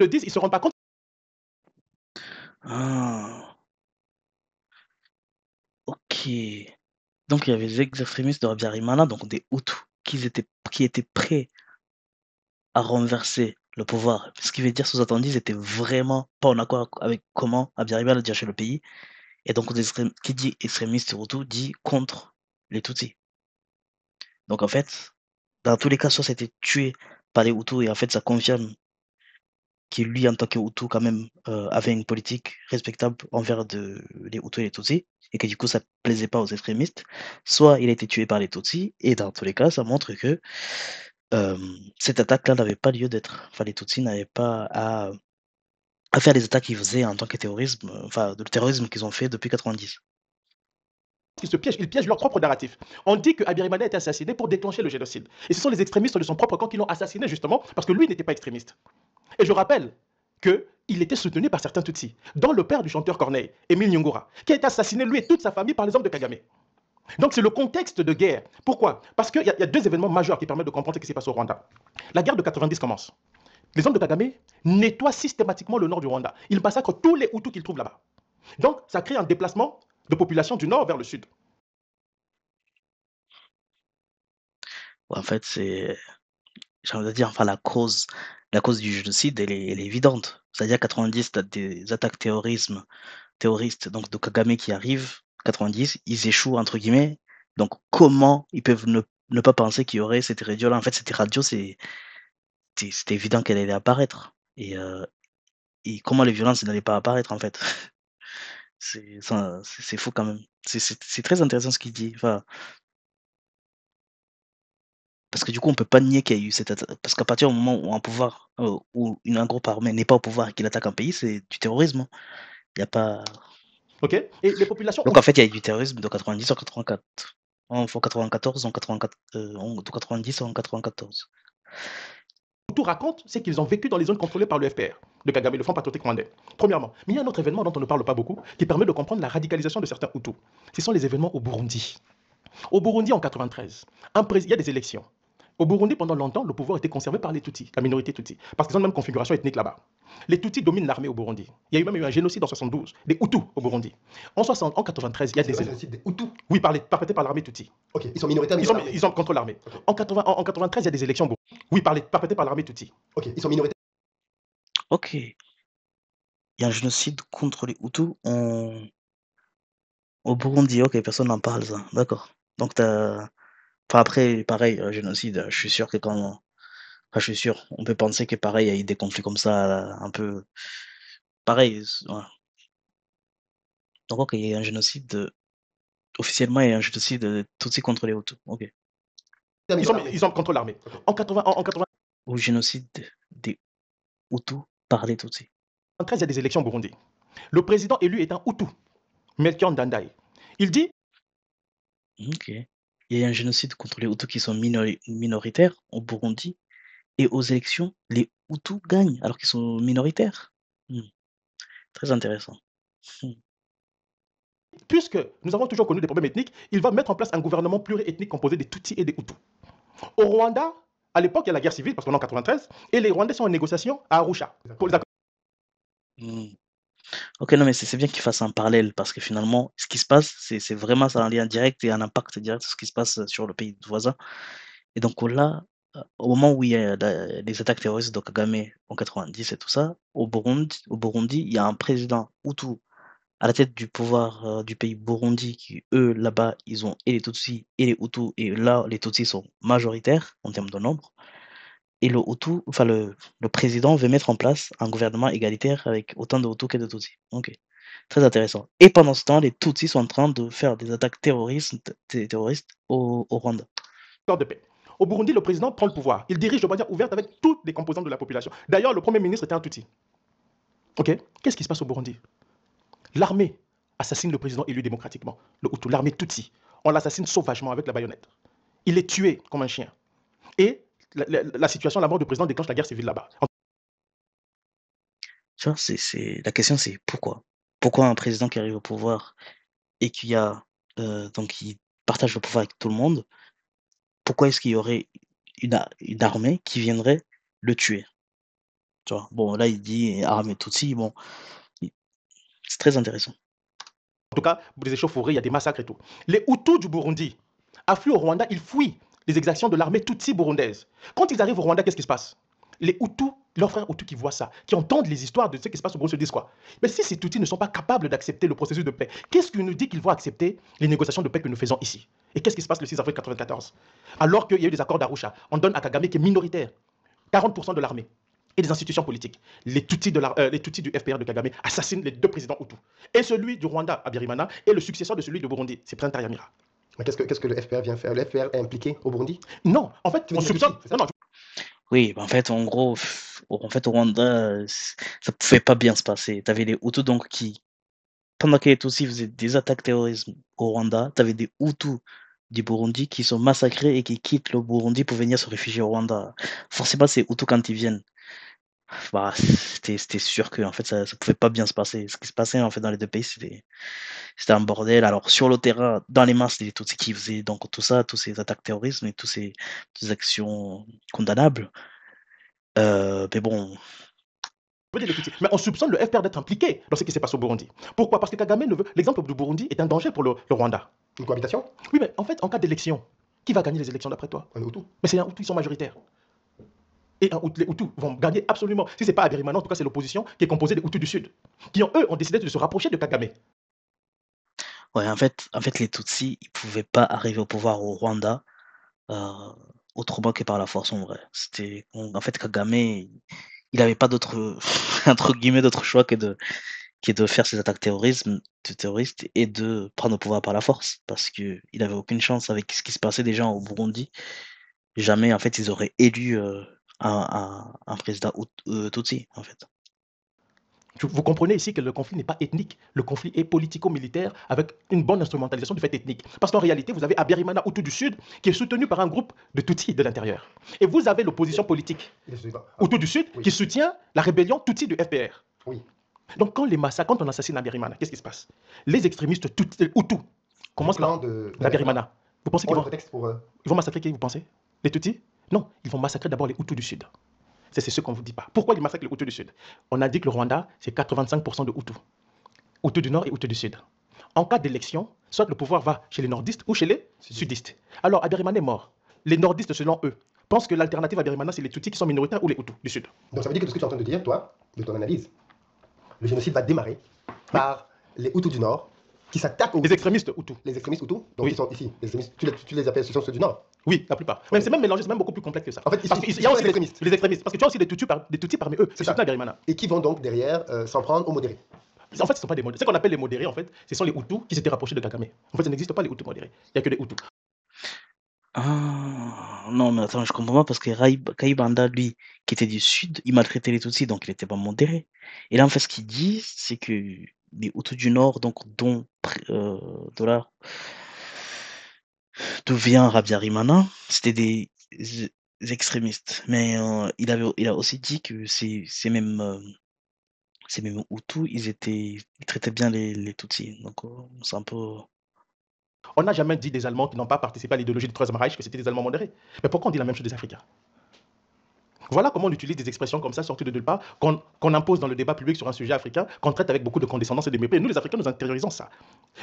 le disent, ils ne se rendent pas compte. Ah, OK. Donc il y avait des extrémistes de Habyarimana, donc des Hutus, qui étaient prêts à renverser le pouvoir. Ce qui veut dire, sous-entendu, ils étaient vraiment pas en accord avec comment Habyarimana dirigeait le pays. Et donc, qui dit extrémiste Hutu dit contre les Tutsis. Donc en fait, dans tous les cas, soit c'était tué par les Hutus et en fait ça confirme qui lui, en tant que Hutu, quand même, avait une politique respectable envers les Hutus et les Tutsis, et que du coup, ça ne plaisait pas aux extrémistes, soit il a été tué par les Tutsis, et dans tous les cas, ça montre que cette attaque-là n'avait pas lieu d'être. Enfin, les Tutsis n'avaient pas à faire les attaques qu'ils faisaient en tant que terrorisme, enfin, le terrorisme qu'ils ont fait depuis 90. Ils piègent leur propre narratif. On dit que Abiyarimana a été assassiné pour déclencher le génocide. Et ce sont les extrémistes de son propre camp qui l'ont assassiné justement parce que lui n'était pas extrémiste. Et je rappelle qu'il était soutenu par certains Tutsis, dont le père du chanteur Corneille, Émile Nyongora, qui a été assassiné lui et toute sa famille par les hommes de Kagame. Donc c'est le contexte de guerre. Pourquoi? Parce qu'il y a deux événements majeurs qui permettent de comprendre ce qui s'est passé au Rwanda. La guerre de 90 commence. Les hommes de Kagame nettoient systématiquement le nord du Rwanda. Ils massacrent tous les Hutus qu'ils trouvent là-bas. Donc ça crée un déplacement de population du nord vers le sud. Ouais, en fait, j'ai envie de dire, enfin, la cause du génocide, elle est évidente. C'est-à-dire 90, tu as des attaques terroristes donc de Kagame qui arrivent. 90, ils échouent, entre guillemets. Donc, comment ils peuvent ne pas penser qu'il y aurait cette radio-là? En fait, cette radio, c'était évident qu'elle allait apparaître. Et comment les violences n'allaient pas apparaître, en fait? C'est fou quand même. C'est très intéressant ce qu'il dit. Enfin, parce que du coup, on peut pas nier qu'il y a eu cette attaque. Parce qu'à partir du moment où un pouvoir, où un groupe armé n'est pas au pouvoir et qu'il attaque un pays, c'est du terrorisme. Il y a pas. Ok. Et les populations. Donc en fait, il y a eu du terrorisme de 90 en 84. En 94, en 84, de 90 en 94. Tout raconte, c'est qu'ils ont vécu dans les zones contrôlées par le FPR, de Kagame, le Front Patriotique Rwandais. Premièrement. Mais il y a un autre événement dont on ne parle pas beaucoup, qui permet de comprendre la radicalisation de certains Hutus. Ce sont les événements au Burundi. Au Burundi, en 93, il y a des élections. Au Burundi, pendant longtemps, le pouvoir était conservé par les Tutsis, la minorité Tutsi, parce qu'ils ont la même configuration ethnique là-bas. Les Tutsis dominent l'armée au Burundi. Il y a eu même eu un génocide en 72, des Hutus au Burundi. En 93, il y a des génocide des Hutus. Oui, perpétrés par l'armée Tutsi. Ok, ils sont minoritaires, mais Ils sont contre l'armée. En 93, il y a des élections au Burundi. Oui, perpétrés par l'armée Tutsi. Ok, ils sont minoritaires. Ok. Il y a un génocide contre les Hutus au Burundi. Ok, personne n'en parle, ça. D'accord. Donc, enfin, après, pareil, génocide, je suis sûr que quand. Enfin, je suis sûr, on peut penser que pareil, il y a eu des conflits comme ça, un peu. Pareil. Ouais. Donc, ok, il y a un génocide. Officiellement, il y a un génocide de Tutsis contre les Hutus. Ok. Ils sont contre l'armée. En 93, Ou génocide des Hutus par les Tutsis. il y a des élections au Burundi. Le président élu est un Hutu, Melchior Ndadaye. Il dit. Ok. Il y a un génocide contre les Hutus qui sont minoritaires au Burundi. Et aux élections, les Hutus gagnent alors qu'ils sont minoritaires. Très intéressant. Puisque nous avons toujours connu des problèmes ethniques, il va mettre en place un gouvernement pluriethnique composé des Tutsis et des Hutus. Au Rwanda, à l'époque, il y a la guerre civile, parce qu'on est en 93, et les Rwandais sont en négociation à Arusha. Pour les accords. Ok, non, mais c'est bien qu'il fasse un parallèle, parce que finalement, ce qui se passe, c'est vraiment ça, un lien direct et un impact direct sur ce qui se passe sur le pays voisin. Et donc là, au moment où il y a les attaques terroristes de Kagame en 90 et tout ça, au Burundi, il y a un président Hutu à la tête du pouvoir du pays Burundi, qui eux, là-bas, ils ont et les Tutsis et les Hutus, et là, les Tutsis sont majoritaires en termes de nombre. Et le président veut mettre en place un gouvernement égalitaire avec autant de Hutus que de Tutsis. Ok, très intéressant. Et pendant ce temps, les Tutsis sont en train de faire des attaques terroristes au Rwanda. De paix. Au Burundi, le président prend le pouvoir. Il dirige de manière ouverte avec toutes les composantes de la population. D'ailleurs, le premier ministre était un Tutsi. Ok. Qu'est-ce qui se passe au Burundi? L'armée assassine le président élu démocratiquement, le Hutu, l'armée Tutsi. On l'assassine sauvagement avec la baïonnette. Il est tué comme un chien. Et la situation, la mort du président déclenche la guerre civile là-bas. Tu vois, la question, c'est pourquoi? Pourquoi un président qui arrive au pouvoir et qui partage le pouvoir avec tout le monde, pourquoi est-ce qu'il y aurait une armée qui viendrait le tuer? Tu vois? Bon, là, il dit armée Tutsi, bon, c'est très intéressant. En tout cas, des échauffourées, il y a des massacres et tout. Les Hutus du Burundi affluent au Rwanda, ils fuient les exactions de l'armée Tutsi burundaise. Quand ils arrivent au Rwanda, qu'est-ce qui se passe? Les Hutus, leurs frères Hutus qui voient ça, qui entendent les histoires de ce qui se passe au Burundi, se disent quoi? Mais si ces Tutsis ne sont pas capables d'accepter le processus de paix, qu'est-ce qui nous dit qu'ils vont accepter les négociations de paix que nous faisons ici? Et qu'est-ce qui se passe le 6 avril 1994? Alors qu'il y a eu des accords d'Arusha, on donne à Kagame qui est minoritaire 40% de l'armée. et des institutions politiques. Les Tutsis, les Tutsis du FPR de Kagame assassinent les deux présidents Hutus. Et celui du Rwanda, Habyarimana, est le successeur de celui du Burundi, c'est Prince Taryamira. Mais qu'est-ce que le FPR vient faire? Le FPR est impliqué au Burundi? Non, en fait, on soupçonne. Non, Oui, en fait, en gros, au Rwanda, ça pouvait pas bien se passer. Tu avais les Hutus donc qui, pendant que les Tutsis faisaient des attaques terroristes au Rwanda, tu avais des Hutus du Burundi qui sont massacrés et qui quittent le Burundi pour venir se réfugier au Rwanda. Forcément, ces Hutus quand ils viennent, bah, c'était sûr que en fait ça pouvait pas bien se passer. Ce qui se passait en fait dans les deux pays, c'était un bordel. Alors sur le terrain, dans les mains, c'était les Tutsis qui faisaient donc tout ça, tous ces attaques terroristes et toutes ces actions condamnables. Mais bon, mais on soupçonne le FPR d'être impliqué dans ce qui s'est passé au Burundi. Pourquoi? Parce que Kagame ne veut. L'exemple du Burundi est un danger pour le Rwanda. Une cohabitation? Oui, mais en fait, en cas d'élection, qui va gagner les élections d'après toi? Un Hutu. Mais c'est un Hutu, ils sont majoritaires. Et les Hutus vont gagner absolument. Si ce n'est pas Habyarimana, en tout cas, c'est l'opposition qui est composée des Hutus du Sud, qui, eux, ont décidé de se rapprocher de Kagame. ouais, en fait, les Tutsis, ils pouvaient pas arriver au pouvoir au Rwanda autrement que par la force, en vrai. En fait, Kagame, il avait pas d'autre, entre guillemets, d'autre choix que de faire ses attaques terroristes et de prendre le pouvoir par la force, parce qu'il avait aucune chance avec ce qui se passait déjà au Burundi. Jamais, en fait, ils auraient élu un président Tutsi, en fait. Vous comprenez ici que le conflit n'est pas ethnique, le conflit est politico-militaire avec une bonne instrumentalisation du fait ethnique. Parce qu'en réalité, vous avez Habyarimana Hutu du Sud qui est soutenu par un groupe de Tutsis de l'intérieur. Et vous avez l'opposition politique Hutu du Sud qui soutient la rébellion Tutsi du FPR. Oui. Donc quand les massacres, quand on assassine Habyarimana, qu'est-ce qui se passe? Les extrémistes Hutus commencent par Habyarimana. Vous pensez qu'ils vont massacrer qui, vous pensez? Les Tutsis? Non, ils vont massacrer d'abord les Hutus du Sud. C'est ce qu'on ne vous dit pas. Pourquoi ils massacrent les Hutus du Sud? On a dit que le Rwanda, c'est 85% de Hutus. Hutus du Nord et Hutus du Sud. En cas d'élection, soit le pouvoir va chez les nordistes ou chez les sudistes. Alors, Habyarimana est mort. Les nordistes, selon eux, pensent que l'alternative à Habyarimana, c'est les Tutsis qui sont minoritaires ou les Hutus du Sud. Donc ça veut dire que ce que tu es en train de dire, toi, de ton analyse, le génocide va démarrer par les Hutus du Nord qui s'attaquent aux... Les extrémistes Hutus. Les extrémistes Hutus, donc ils sont ici. Les extrémistes, tu les appelles, ce sont ceux du Nord? Oui, la plupart. Même c'est même mélangé, c'est même beaucoup plus complexe que ça. En fait, il y a aussi les extrémistes. Parce que tu as aussi des Tutsis parmi eux. C'est ça. Habyarimana. Et qui vont donc derrière s'en prendre aux modérés. En fait, ce ne sont pas des modérés. Ce qu'on appelle les modérés, en fait, ce sont les Hutus qui s'étaient rapprochés de Kagame. En fait, ça n'existe pas les Hutus modérés. Il n'y a que les Hutus. Ah, non, mais attends, je comprends pas parce que Kayibanda, lui, qui était du Sud, il maltraitait les Tutsis, donc il était pas modéré. Et là, en fait, ce qu'il dit, c'est que les Hutus du Nord, donc dont d'où vient Habyarimana, c'était des extrémistes. Mais il a aussi dit que ces mêmes Hutus, ils traitaient bien les Tutsis. Donc c'est un peu... On n'a jamais dit des Allemands qui n'ont pas participé à l'idéologie du Troisième Reich que c'était des Allemands modérés. Mais pourquoi on dit la même chose des Africains? Voilà comment on utilise des expressions comme ça, sorties de nulle part, qu'on impose dans le débat public sur un sujet africain, qu'on traite avec beaucoup de condescendance et de mépris. Et nous, les Africains, nous intériorisons ça.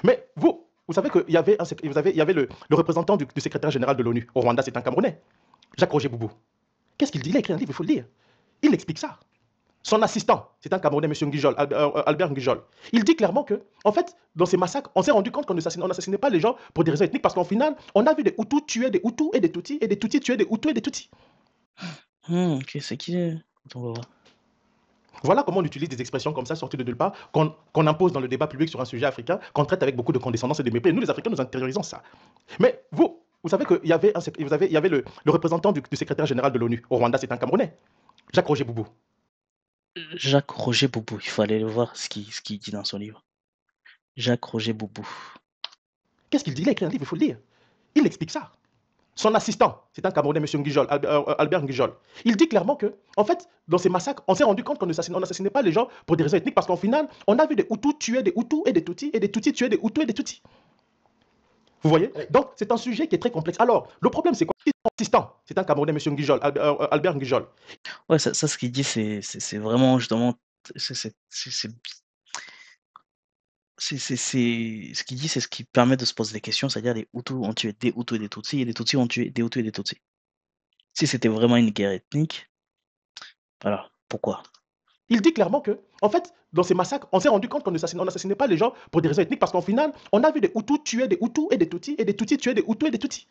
Mais vous savez qu'il y avait, le représentant du secrétaire général de l'ONU au Rwanda, c'est un Camerounais, Jacques-Roger Boubou. Qu'est-ce qu'il dit? Il a écrit un livre, il faut le lire. Il explique ça. Son assistant, c'est un Camerounais, M. Ngijol, Albert Ngijol. Il dit clairement que, en fait, dans ces massacres, on s'est rendu compte qu'on n'assassinait pas les gens pour des raisons ethniques, parce qu'en final, on a vu des Hutus tuer des Hutus et des Tutsis, et des Tutsis tuer des Hutus et des Tutsis. Ok, c'est qui? On va voir. Voilà comment on utilise des expressions comme ça, sorties de nulle part, qu'on impose dans le débat public sur un sujet africain, qu'on traite avec beaucoup de condescendance et de mépris. Et nous, les Africains, nous intériorisons ça. Mais vous savez qu'il y avait, le représentant du secrétaire général de l'ONU au Rwanda, c'est un Camerounais, Jacques-Roger Boubou. Jacques-Roger Boubou, il faut aller le voir ce qu'il dit dans son livre. Jacques-Roger Boubou. Qu'est-ce qu'il dit? Il a écrit un livre, il faut le lire. Il explique ça. Son assistant, c'est un Camerounais, M. Ngijol, Albert Ngijol. Il dit clairement que, en fait, dans ces massacres, on s'est rendu compte qu'on n'assassinait pas les gens pour des raisons ethniques, parce qu'en final, on a vu des Hutus tuer des Hutus et des Tutsis, et des Tutsis tuer des Hutus et des Tutsis. Vous voyez? Donc, c'est un sujet qui est très complexe. Alors, le problème, c'est quoi? Son assistant, c'est un Camerounais, M. Ngijol, Albert Ngijol. Ouais, ça ce qu'il dit, c'est vraiment, justement, ce qu'il dit, c'est ce qui permet de se poser des questions, c'est-à-dire les Hutus ont tué des Hutus et des Tutsis, et les Tutsis ont tué des Hutus et des Tutsis. Si c'était vraiment une guerre ethnique, voilà, pourquoi? Il dit clairement que, en fait, dans ces massacres, on s'est rendu compte qu'on n'assassinait pas les gens pour des raisons ethniques, parce qu'en final, on a vu des Hutus tuer des Hutus et des Tutsis, et des Tutsis tuer des Hutus et des Tutsis.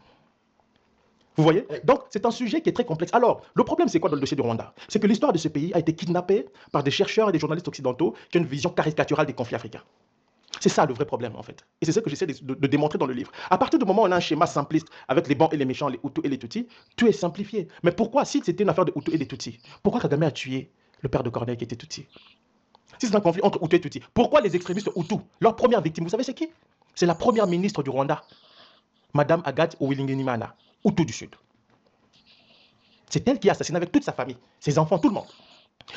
Vous voyez? Oui. Donc, c'est un sujet qui est très complexe. Alors, le problème, c'est quoi dans le dossier du Rwanda? C'est que l'histoire de ce pays a été kidnappée par des chercheurs et des journalistes occidentaux qui ont une vision caricaturale des conflits africains. C'est ça le vrai problème, en fait. Et c'est ce que j'essaie de démontrer dans le livre. À partir du moment où on a un schéma simpliste avec les bons et les méchants, les Hutus et les Tutsis, tout est simplifié. Mais pourquoi, si c'était une affaire de Hutus et de Tutsis, pourquoi Kagame a tué le père de Corneille qui était Tutsi? Si c'est un conflit entre Hutus et Tutsis, pourquoi les extrémistes Hutus, leur première victime, vous savez c'est qui? C'est la première ministre du Rwanda, Madame Agathe Uwilinginimana, Hutu du Sud. C'est elle qui a assassiné avec toute sa famille, ses enfants, tout le monde.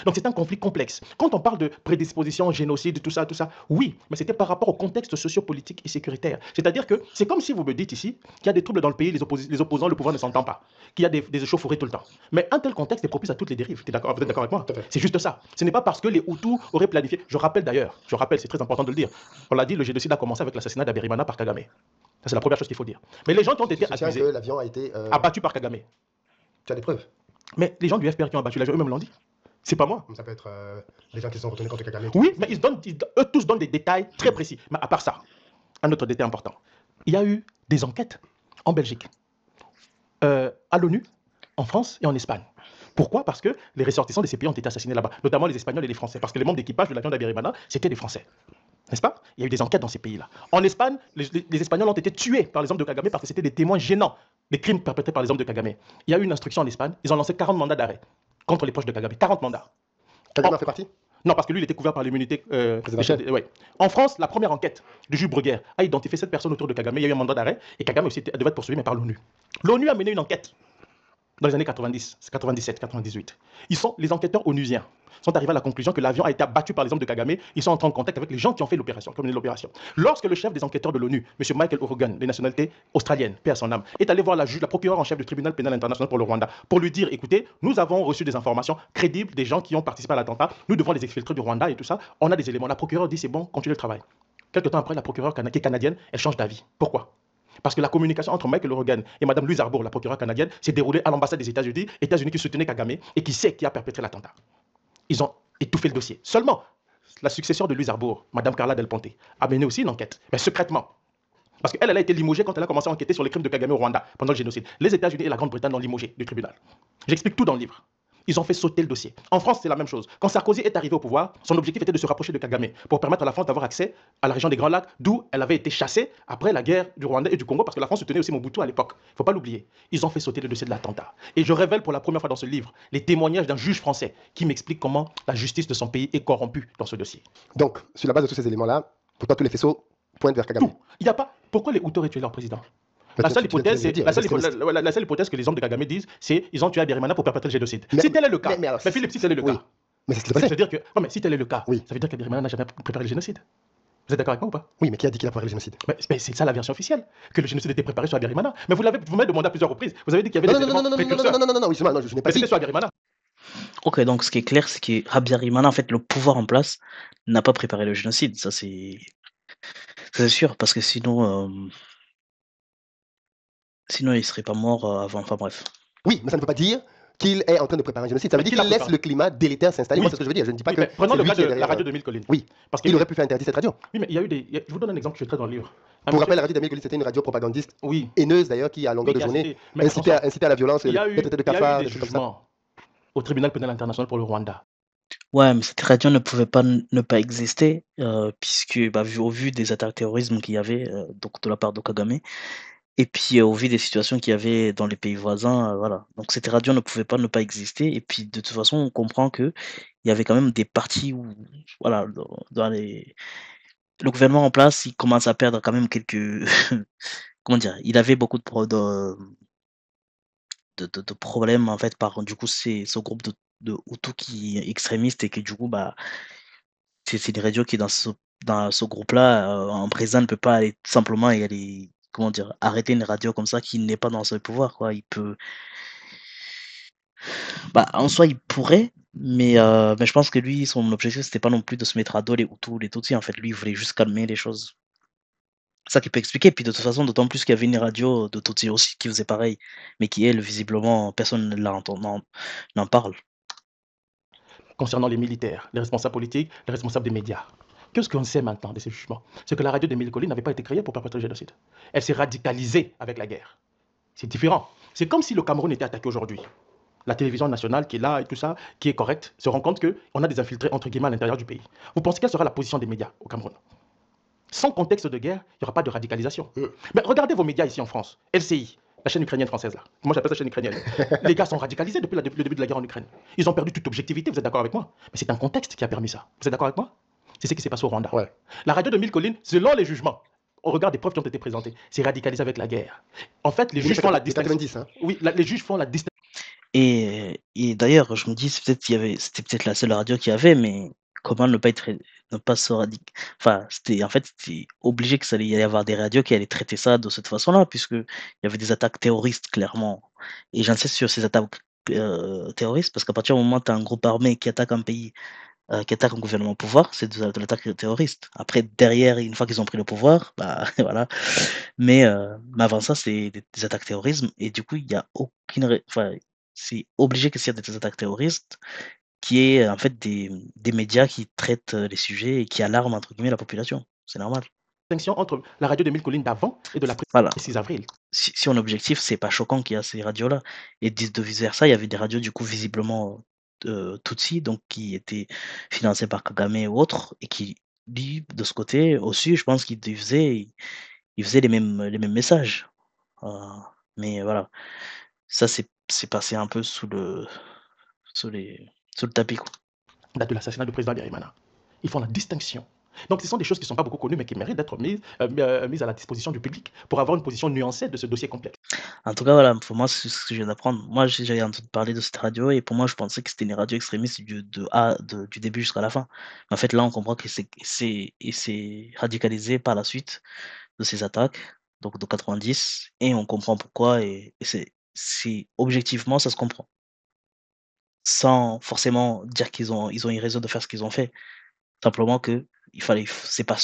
Donc c'est un conflit complexe. Quand on parle de prédisposition, génocide, tout ça, oui, mais c'était par rapport au contexte sociopolitique et sécuritaire. C'est-à-dire que c'est comme si vous me dites ici qu'il y a des troubles dans le pays, les opposants, le pouvoir ne s'entend pas, qu'il y a des échauffourées tout le temps. Mais un tel contexte est propice à toutes les dérives. Vous êtes d'accord avec moi? C'est juste ça. Ce n'est pas parce que les Hutus auraient planifié. Je rappelle, c'est très important de le dire. On l'a dit, le génocide a commencé avec l'assassinat d'Abiyarimana par Kagame. Ça, c'est la première chose qu'il faut dire. Mais les gens qui ont été accusés, que l'avion a été abattus par Kagame. Tu as des preuves? Mais les gens du FPR qui ont abattu l'avion, eux-mêmes l'ont dit. C'est pas moi. Ça peut être les gens qui se sont retournés contre Kagame. Oui, mais eux tous donnent des détails très précis. Mais à part ça, un autre détail important. Il y a eu des enquêtes en Belgique, à l'ONU, en France et en Espagne. Pourquoi? Parce que les ressortissants de ces pays ont été assassinés là-bas, notamment les Espagnols et les Français, parce que les membres d'équipage de l'avion d'Abiyarimana, c'était des Français. N'est-ce pas? Il y a eu des enquêtes dans ces pays-là. En Espagne, les Espagnols ont été tués par les hommes de Kagame parce que c'était des témoins gênants des crimes perpétrés par les hommes de Kagame. Il y a eu une instruction en Espagne, ils ont lancé 40 mandats d'arrêt contre les proches de Kagame. 40 mandats. Kagame en fait partie? Non, parce que lui, il était couvert par l'immunité présidentielle. ouais. En France, la première enquête du juge Bruguer a identifié 7 personnes autour de Kagame. Il y a eu un mandat d'arrêt et Kagame aussi devait être poursuivi, mais par l'ONU. L'ONU a mené une enquête dans les années 90, 97, 98. Les enquêteurs onusiens sont arrivés à la conclusion que l'avion a été abattu par les hommes de Kagame. Ils sont entrés en contact avec les gens qui ont fait l'opération, qui ont mené l'opération. Lorsque le chef des enquêteurs de l'ONU, M. Michael O'Rogan, des nationalités australiennes, paix à son âme, est allé voir la procureure en chef du tribunal pénal international pour le Rwanda pour lui dire, écoutez, nous avons reçu des informations crédibles des gens qui ont participé à l'attentat, nous devons les exfiltrer du Rwanda et tout ça, on a des éléments. La procureure dit, c'est bon, continuez le travail. Quelque temps après, la procureure qui est canadienne, elle change d'avis. Pourquoi? Parce que la communication entre Michael O'Rogan et Mme Louise Arbour, la procureure canadienne, s'est déroulée à l'ambassade des États-Unis qui soutenait Kagame et qui sait qui a perpétré l'attentat. Ils ont étouffé le dossier. Seulement, la successeur de Louise Arbour, Mme Carla Del Ponte, a mené aussi une enquête, mais secrètement. Parce qu'elle a été limogée quand elle a commencé à enquêter sur les crimes de Kagame au Rwanda pendant le génocide. Les États-Unis et la Grande-Bretagne l'ont limogée du tribunal. J'explique tout dans le livre. Ils ont fait sauter le dossier. En France, c'est la même chose. Quand Sarkozy est arrivé au pouvoir, son objectif était de se rapprocher de Kagame pour permettre à la France d'avoir accès à la région des Grands Lacs, d'où elle avait été chassée après la guerre du Rwanda et du Congo, parce que la France soutenait aussi Mobutu à l'époque. Il ne faut pas l'oublier. Ils ont fait sauter le dossier de l'attentat. Et je révèle pour la première fois dans ce livre les témoignages d'un juge français qui m'explique comment la justice de son pays est corrompue dans ce dossier. Donc, sur la base de tous ces éléments-là, pour toi, tous les faisceaux pointent vers Kagame. Tout. Il n'y a pas. Pourquoi les Hutus auraient tué leur président? La seule hypothèse que les hommes de Kagame disent, c'est qu'ils ont tué Abiyarimana pour perpétrer le génocide. Si tel est le cas, mais Philippe, si tel est le cas, mais c'est ce qui s'est passé. c'est-à-dire que, non, mais si tel est le cas, ça veut dire qu'Abiyarimana n'a jamais préparé le génocide. Vous êtes d'accord avec moi ou pas? Oui, mais qui a dit qu'il a préparé le génocide? Mais c'est ça la version officielle, que le génocide était préparé sur Abiyarimana. Mais vous m'avez demandé à plusieurs reprises. Vous avez dit qu'il y avait des éléments précurseurs. Non, je n'ai pas dit. C'était sur Abiyarimana. Ok, donc ce qui est clair, c'est que Abiyarimana, en fait, le pouvoir en place, n'a pas préparé le génocide. Ça, c'est sûr, parce que sinon, il ne serait pas mort avant. Enfin bref. Oui, mais ça ne veut pas dire qu'il est en train de préparer un génocide. Ça veut dire qu'il laisse le climat délétère s'installer. Moi, c'est ce que je veux dire. Je ne dis pas que. Prenons le cas de la radio de 1000 collines. Oui, parce qu'il aurait pu faire interdire cette radio. Oui, mais il y a eu je vous donne un exemple que je traite dans le livre. Pour rappel, la radio de 1000 collines, c'était une radio propagandiste, oui, haineuse d'ailleurs, qui à longueur de journée incitait à la violence, il y a eu de cafard, des jugements au tribunal pénal international pour le Rwanda. Ouais, mais cette radio ne pouvait pas ne pas exister, puisque au vu des attaques terrorisme qu'il y avait donc de la part de Kagame, et puis au vu des situations qu'il y avait dans les pays voisins, voilà. Donc cette radio ne pouvait pas ne pas exister, et puis de toute façon, on comprend que il y avait quand même des parties où, voilà, le gouvernement en place, il commence à perdre quand même quelques, comment dire, il avait beaucoup de problèmes en fait par du coup ce groupe de Hutus qui est extrémiste et que du coup c'est des radios qui dans ce groupe-là en président ne peut pas aller tout simplement et aller comment dire arrêter une radio comme ça qui n'est pas dans son pouvoir quoi. Il peut en soi il pourrait mais je pense que lui son objectif c'était pas non plus de se mettre à dos les Hutus les Tutsis en fait lui il voulait juste calmer les choses. C'est ça qui peut expliquer. Puis de toute façon, d'autant plus qu'il y avait une radio de Tutsi aussi qui faisait pareil, mais qui elle, visiblement, personne n'en parle. Concernant les militaires, les responsables politiques, les responsables des médias. Qu'est-ce qu'on sait maintenant de ces jugements? C'est que la radio des 1000 collines n'avait pas été créée pour perpétrer le génocide. Elle s'est radicalisée avec la guerre. C'est différent. C'est comme si le Cameroun était attaqué aujourd'hui. La télévision nationale qui est là et tout ça, qui est correcte, se rend compte qu'on a des infiltrés entre guillemets à l'intérieur du pays. Vous pensez quelle sera la position des médias au Cameroun? Sans contexte de guerre, il n'y aura pas de radicalisation. Mais regardez vos médias ici en France. LCI, la chaîne ukrainienne française là. Moi j'appelle ça chaîne ukrainienne. Les gars sont radicalisés depuis le début de la guerre en Ukraine. Ils ont perdu toute objectivité, vous êtes d'accord avec moi? Mais c'est un contexte qui a permis ça. Vous êtes d'accord avec moi? C'est ce qui s'est passé au Rwanda. Ouais. La radio de Mille Collines, selon les jugements, on regarde des preuves qui ont été présentées, c'est radicalisé avec la guerre. En fait, les juges font la distinction. 90, hein. Oui, les juges font la distinction. Et d'ailleurs, je me dis, c'était peut-être la seule radio qu'il y avait, mais comment ne pas se radical. Enfin, c'était obligé que ça allait y avoir des radios qui allaient traiter ça de cette façon-là, puisque il y avait des attaques terroristes, clairement. Et j'insiste sur ces attaques terroristes, parce qu'à partir du moment où tu as un groupe armé qui attaque un pays, qui attaque un gouvernement au pouvoir, c'est de l'attaque terroriste. Après, derrière, une fois qu'ils ont pris le pouvoir, bah voilà. Mais avant ça, c'est des attaques terrorisme, et du coup, il y a aucune. Enfin, c'est obligé que s'il y a des attaques terroristes, qu'il y ait en fait des médias qui traitent les sujets et qui alarment entre guillemets la population. C'est normal. Distinction entre la radio de Mille Collines d'avant et de la Voilà. 6 avril. Si on est objectif, c'est pas choquant qu'il y a ces radios-là. Et de vice versa, il y avait des radios du coup visiblement Tutsi, donc qui étaient financées par Kagame ou autres, et qui, lui, de ce côté aussi, je pense qu'il faisait les mêmes messages. Mais voilà, ça c'est passé un peu sous le tapis, quoi. Date de l'assassinat du président Biarimana. Ils font la distinction. Donc ce sont des choses qui ne sont pas beaucoup connues, mais qui méritent d'être mises à la disposition du public pour avoir une position nuancée de ce dossier complexe. En tout cas, voilà, pour moi, c'est ce que je viens d'apprendre. Moi, j'avais entendu parler de cette radio, et pour moi, je pensais que c'était une radio extrémiste du début jusqu'à la fin. Mais en fait, là, on comprend que c'est radicalisé par la suite de ces attaques, donc de 90, et on comprend pourquoi, et c'est objectivement, ça se comprend. Sans forcément dire qu'ils ont eu raison de faire ce qu'ils ont fait. Simplement que c'est pas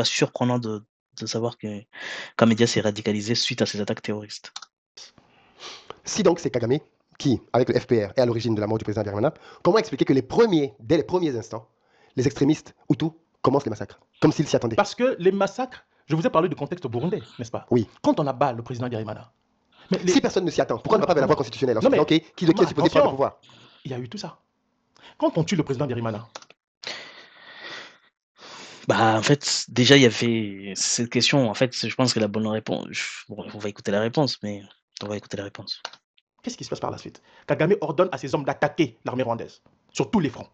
surprenant de savoir qu'un média s'est radicalisé suite à ces attaques terroristes. Si donc c'est Kagame qui, avec le FPR, est à l'origine de la mort du président Biarimana, comment expliquer que dès les premiers instants, les extrémistes Hutus commencent les massacres, comme s'ils s'y attendaient? Parce que les massacres, je vous ai parlé du contexte burundais, n'est-ce pas? Oui. Quand on abat le président Biarimana. Si personne ne s'y attend, pourquoi ne pas faire la voie constitutionnelle? Qui est supposé prendre le pouvoir? Il y a eu tout ça. Quand on tue le président Biarimana, bah, en fait, déjà, il y avait cette question. En fait, je pense que la bonne réponse. Bon, on va écouter la réponse, mais on va écouter la réponse. qu'est-ce qui se passe par la suite? Kagame ordonne à ses hommes d'attaquer l'armée rwandaise sur tous les fronts.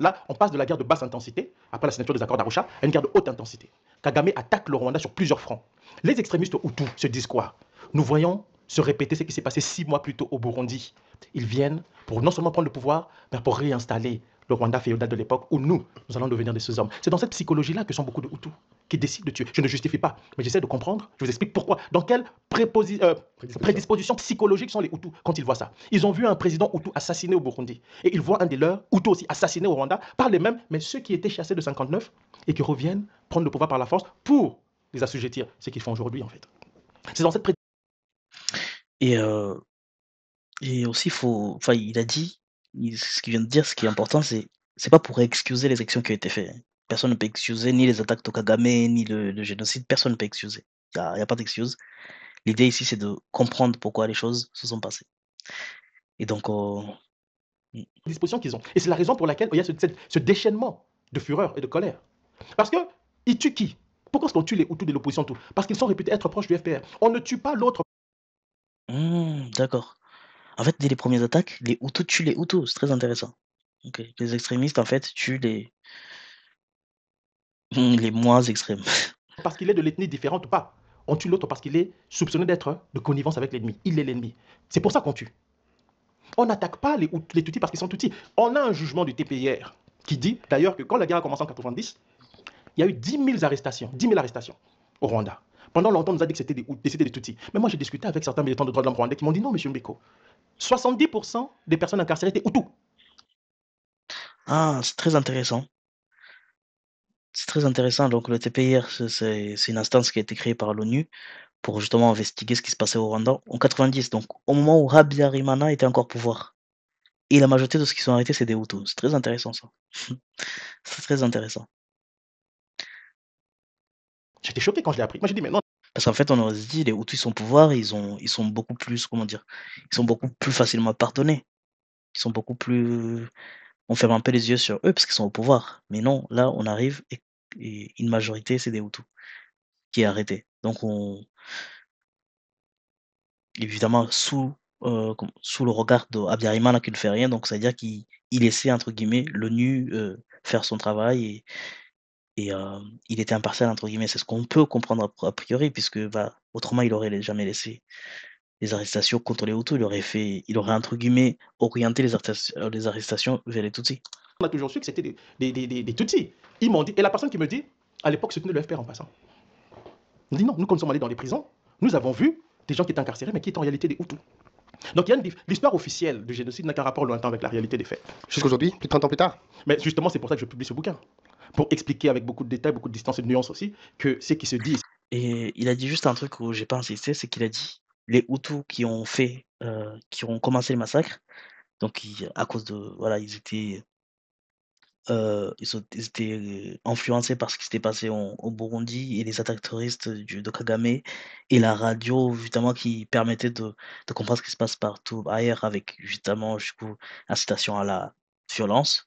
Là, on passe de la guerre de basse intensité, après la signature des accords d'Arusha, à une guerre de haute intensité. Kagame attaque le Rwanda sur plusieurs fronts. Les extrémistes Hutus se disent quoi? Nous voyons se répéter ce qui s'est passé 6 mois plus tôt au Burundi. Ils viennent pour non seulement prendre le pouvoir, mais pour réinstaller le Rwanda féodal de l'époque où nous allons devenir des sous-hommes. C'est dans cette psychologie-là que sont beaucoup de Hutus qui décident de tuer. Je ne justifie pas, mais j'essaie de comprendre, je vous explique pourquoi. Dans quelle prédisposition psychologique sont les Hutus quand ils voient ça? Ils ont vu un président Hutu assassiné au Burundi, et ils voient un des leurs, Hutu aussi, assassiné au Rwanda, par les mêmes, mais ceux qui étaient chassés de 59 et qui reviennent prendre le pouvoir par la force pour les assujettir, ce qu'ils font aujourd'hui en fait. C'est dans cette Et aussi, il a dit, ce qu'il vient de dire, ce qui est important, c'est pas pour excuser les actions qui ont été faites. Personne ne peut excuser ni les attaques de Kagame, ni le génocide. Personne ne peut excuser. Il n'y a pas d'excuse. L'idée ici, c'est de comprendre pourquoi les choses se sont passées. Et donc, disposition qu'ils ont. Et c'est la raison pour laquelle il y a ce déchaînement de fureur et de colère. Parce qu'ils tuent qui? Pourquoi est-ce qu'on tue les Hutus de l'opposition tout? Parce qu'ils sont réputés être proches du FPR. On ne tue pas l'autre. D'accord. En fait, dès les premières attaques, les Hutus tuent les Hutus. C'est très intéressant. Okay. Les extrémistes, en fait, tuent les moins extrêmes. Parce qu'il est de l'ethnie différente ou pas. On tue l'autre parce qu'il est soupçonné d'être de connivence avec l'ennemi. Il est l'ennemi. C'est pour ça qu'on tue. On n'attaque pas les Tutsis parce qu'ils sont Tutsis. On a un jugement du TPIR qui dit d'ailleurs que quand la guerre a commencé en 90, il y a eu 10 000 arrestations au Rwanda. Pendant longtemps, on nous a dit que c'était des Tutsis. Mais moi, j'ai discuté avec certains militants de droits de l'homme rwandais qui m'ont dit non, monsieur Mbeko, 70% des personnes incarcérées étaient Hutus. Ah, c'est très intéressant. C'est très intéressant. Donc, le TPIR, c'est une instance qui a été créée par l'ONU pour justement investiguer ce qui se passait au Rwanda en 90. Donc, au moment où Habyarimana était encore au pouvoir. Et la majorité de ceux qui sont arrêtés, c'est des Hutus. C'est très intéressant, ça. C'est très intéressant. J'étais choqué quand je l'ai appris. Moi, j'ai dit, mais non. Parce qu'en fait, on aurait dit, les Hutus sont au pouvoir, ils sont beaucoup plus, comment dire, ils sont beaucoup plus facilement pardonnés. Ils sont beaucoup plus, on ferme un peu les yeux sur eux parce qu'ils sont au pouvoir. Mais non, là, on arrive et une majorité, c'est des Hutus qui est arrêtée. Donc, évidemment, sous le regard d'Abiyarimana qui ne fait rien, donc ça veut dire qu'il laissait, entre guillemets, l'ONU faire son travail il était impartial, entre guillemets. C'est ce qu'on peut comprendre a priori, puisque bah, autrement, il aurait jamais laissé les arrestations contre les Hutus. Il aurait, entre guillemets, orienté les arrestations vers les Tutsis. On a toujours su que c'était des Tutsis. Ils m'ont dit, et la personne qui me dit, à l'époque, soutenait le FPR en passant. On dit non, nous, quand nous sommes allés dans les prisons, nous avons vu des gens qui étaient incarcérés, mais qui étaient en réalité des Hutus. Donc il y a l'histoire officielle du génocide n'a qu'un rapport lointain avec la réalité des faits. Jusqu'aujourd'hui, plus de 30 ans plus tard. Mais justement, c'est pour ça que je publie ce bouquin. Pour expliquer avec beaucoup de détails, beaucoup de distance et de nuances aussi, que ce qui se dit. Et il a dit juste un truc où j'ai pas insisté, c'est qu'il a dit les Hutus qui ont commencé le massacre, donc à cause de, voilà, ils étaient influencés par ce qui s'était passé au Burundi et les attaques terroristes de Kagame et la radio justement qui permettait de comprendre ce qui se passe partout ailleurs avec justement du coup incitation à la violence.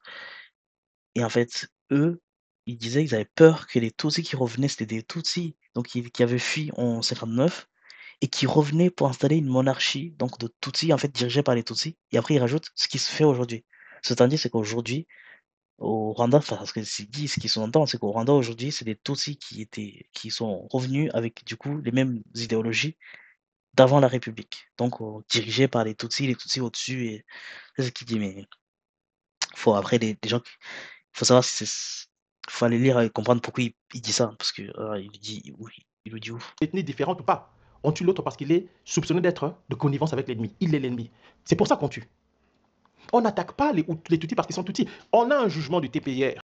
Et en fait, eux, ils disaient qu'ils avaient peur que les Tutsis qui revenaient, c'était des Tutsis donc qui avaient fui en 59 et qui revenaient pour installer une monarchie donc de Tutsis en fait dirigée par les Tutsis et après ils rajoutent ce qui se fait aujourd'hui. C'est-à-dire c'est qu'aujourd'hui au Rwanda, enfin, parce que c'est dit, ce qu'ils sont c'est qu'au Rwanda aujourd'hui, c'est des Tutsis qui sont revenus avec du coup les mêmes idéologies d'avant la République. Donc dirigés par les Tutsis au-dessus et c'est ce qu'il dit. Mais faut après les gens, il faut savoir si c'est, faut aller lire et comprendre pourquoi il dit ça, parce que il dit oui, il le dit où. Ethnie différente ou pas. On tue l'autre parce qu'il est soupçonné d'être de connivence avec l'ennemi. Il est l'ennemi. C'est pour ça qu'on tue. On n'attaque pas les Tutsis parce qu'ils sont Tutsis. On a un jugement du TPIR.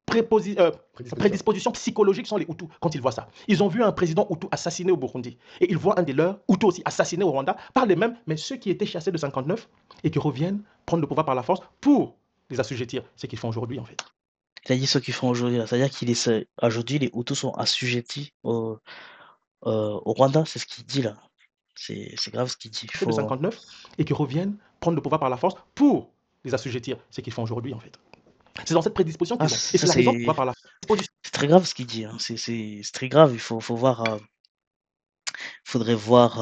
Prédisposition psychologique sont les Hutus quand ils voient ça. Ils ont vu un président Hutu assassiné au Burundi et ils voient un des leurs, Hutu aussi, assassiné au Rwanda par les mêmes, mais ceux qui étaient chassés de 59 et qui reviennent prendre le pouvoir par la force pour les assujettir. C'est ce qu'ils font aujourd'hui en fait. Il a dit ce qu'ils font aujourd'hui, c'est-à-dire qu'aujourd'hui les Hutus sont assujettis au Rwanda, c'est ce qu'il dit là. C'est grave ce qu'il dit. De 59 et qui reviennent prendre le pouvoir par la force pour les assujettir. C'est ce qu'ils font aujourd'hui en fait. C'est dans cette prédisposition qu'ils ont. Et c'est la raison pourquoi par la force. C'est très grave ce qu'il dit. Hein. C'est très grave. Il faut voir. Faudrait voir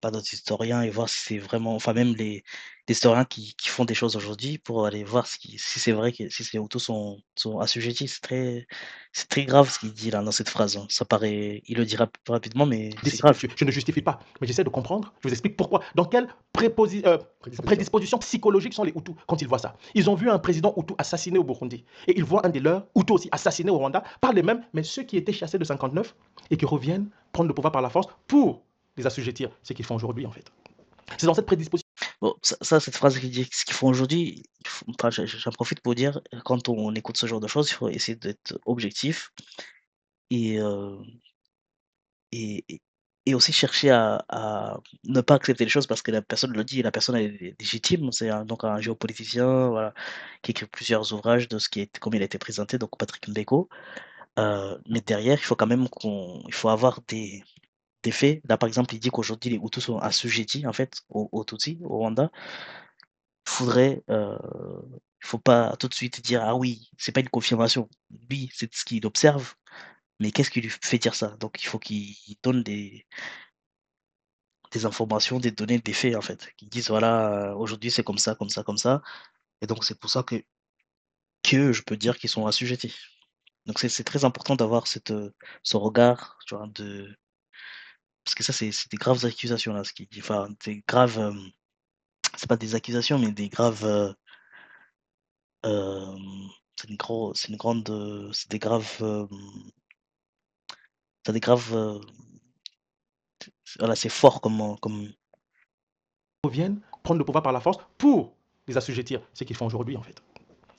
pas d'autres historiens et voir si c'est vraiment, enfin même les historiens qui font des choses aujourd'hui pour aller voir si c'est vrai que si les Hutus sont assujettis. C'est très grave ce qu'il dit là dans cette phrase. Hein. Ça paraît, il le dira rapidement, mais c'est grave. Je ne justifie pas, mais j'essaie de comprendre. Je vous explique pourquoi. Dans quelle prédisposition psychologique sont les Hutus quand ils voient ça. Ils ont vu un président Hutu assassiné au Burundi et ils voient un des leurs, Hutu aussi, assassiné au Rwanda par les mêmes, mais ceux qui étaient chassés de 59 et qui reviennent prendre le pouvoir par la force pour les assujettir. C'est ce qu'ils font aujourd'hui en fait. C'est dans cette prédisposition. Bon, cette phrase qui dit ce qu'ils font aujourd'hui, enfin, j'en profite pour dire, quand on écoute ce genre de choses, il faut essayer d'être objectif et, et, et aussi chercher à ne pas accepter les choses parce que la personne le dit et la personne est légitime. C'est donc un géopoliticien voilà, qui écrit plusieurs ouvrages de comme il a été présenté, donc Patrick Mbeko. Mais derrière, il faut quand même il faut avoir des faits. Là, par exemple, il dit qu'aujourd'hui, les Hutus sont assujettis en fait, aux Tutsis, au Rwanda. Il faut pas tout de suite dire ah oui, c'est pas une confirmation. Lui, c'est ce qu'il observe, mais qu'est-ce qui lui fait dire ça? Donc il faut qu'il donne des informations, des données, des faits en fait, qui disent voilà, aujourd'hui c'est comme ça, comme ça, comme ça. Et donc c'est pour ça que je peux dire qu'ils sont assujettis. Donc c'est très important d'avoir ce regard, tu vois, parce que ça c'est des graves accusations là, ce qui dit, enfin des graves, c'est pas des accusations, mais des graves, c'est une grande, c'est des graves, c'est des graves, voilà, c'est fort comme. Reviennent prendre le pouvoir par la force pour les assujettir. C'est ce qu'ils font aujourd'hui en fait.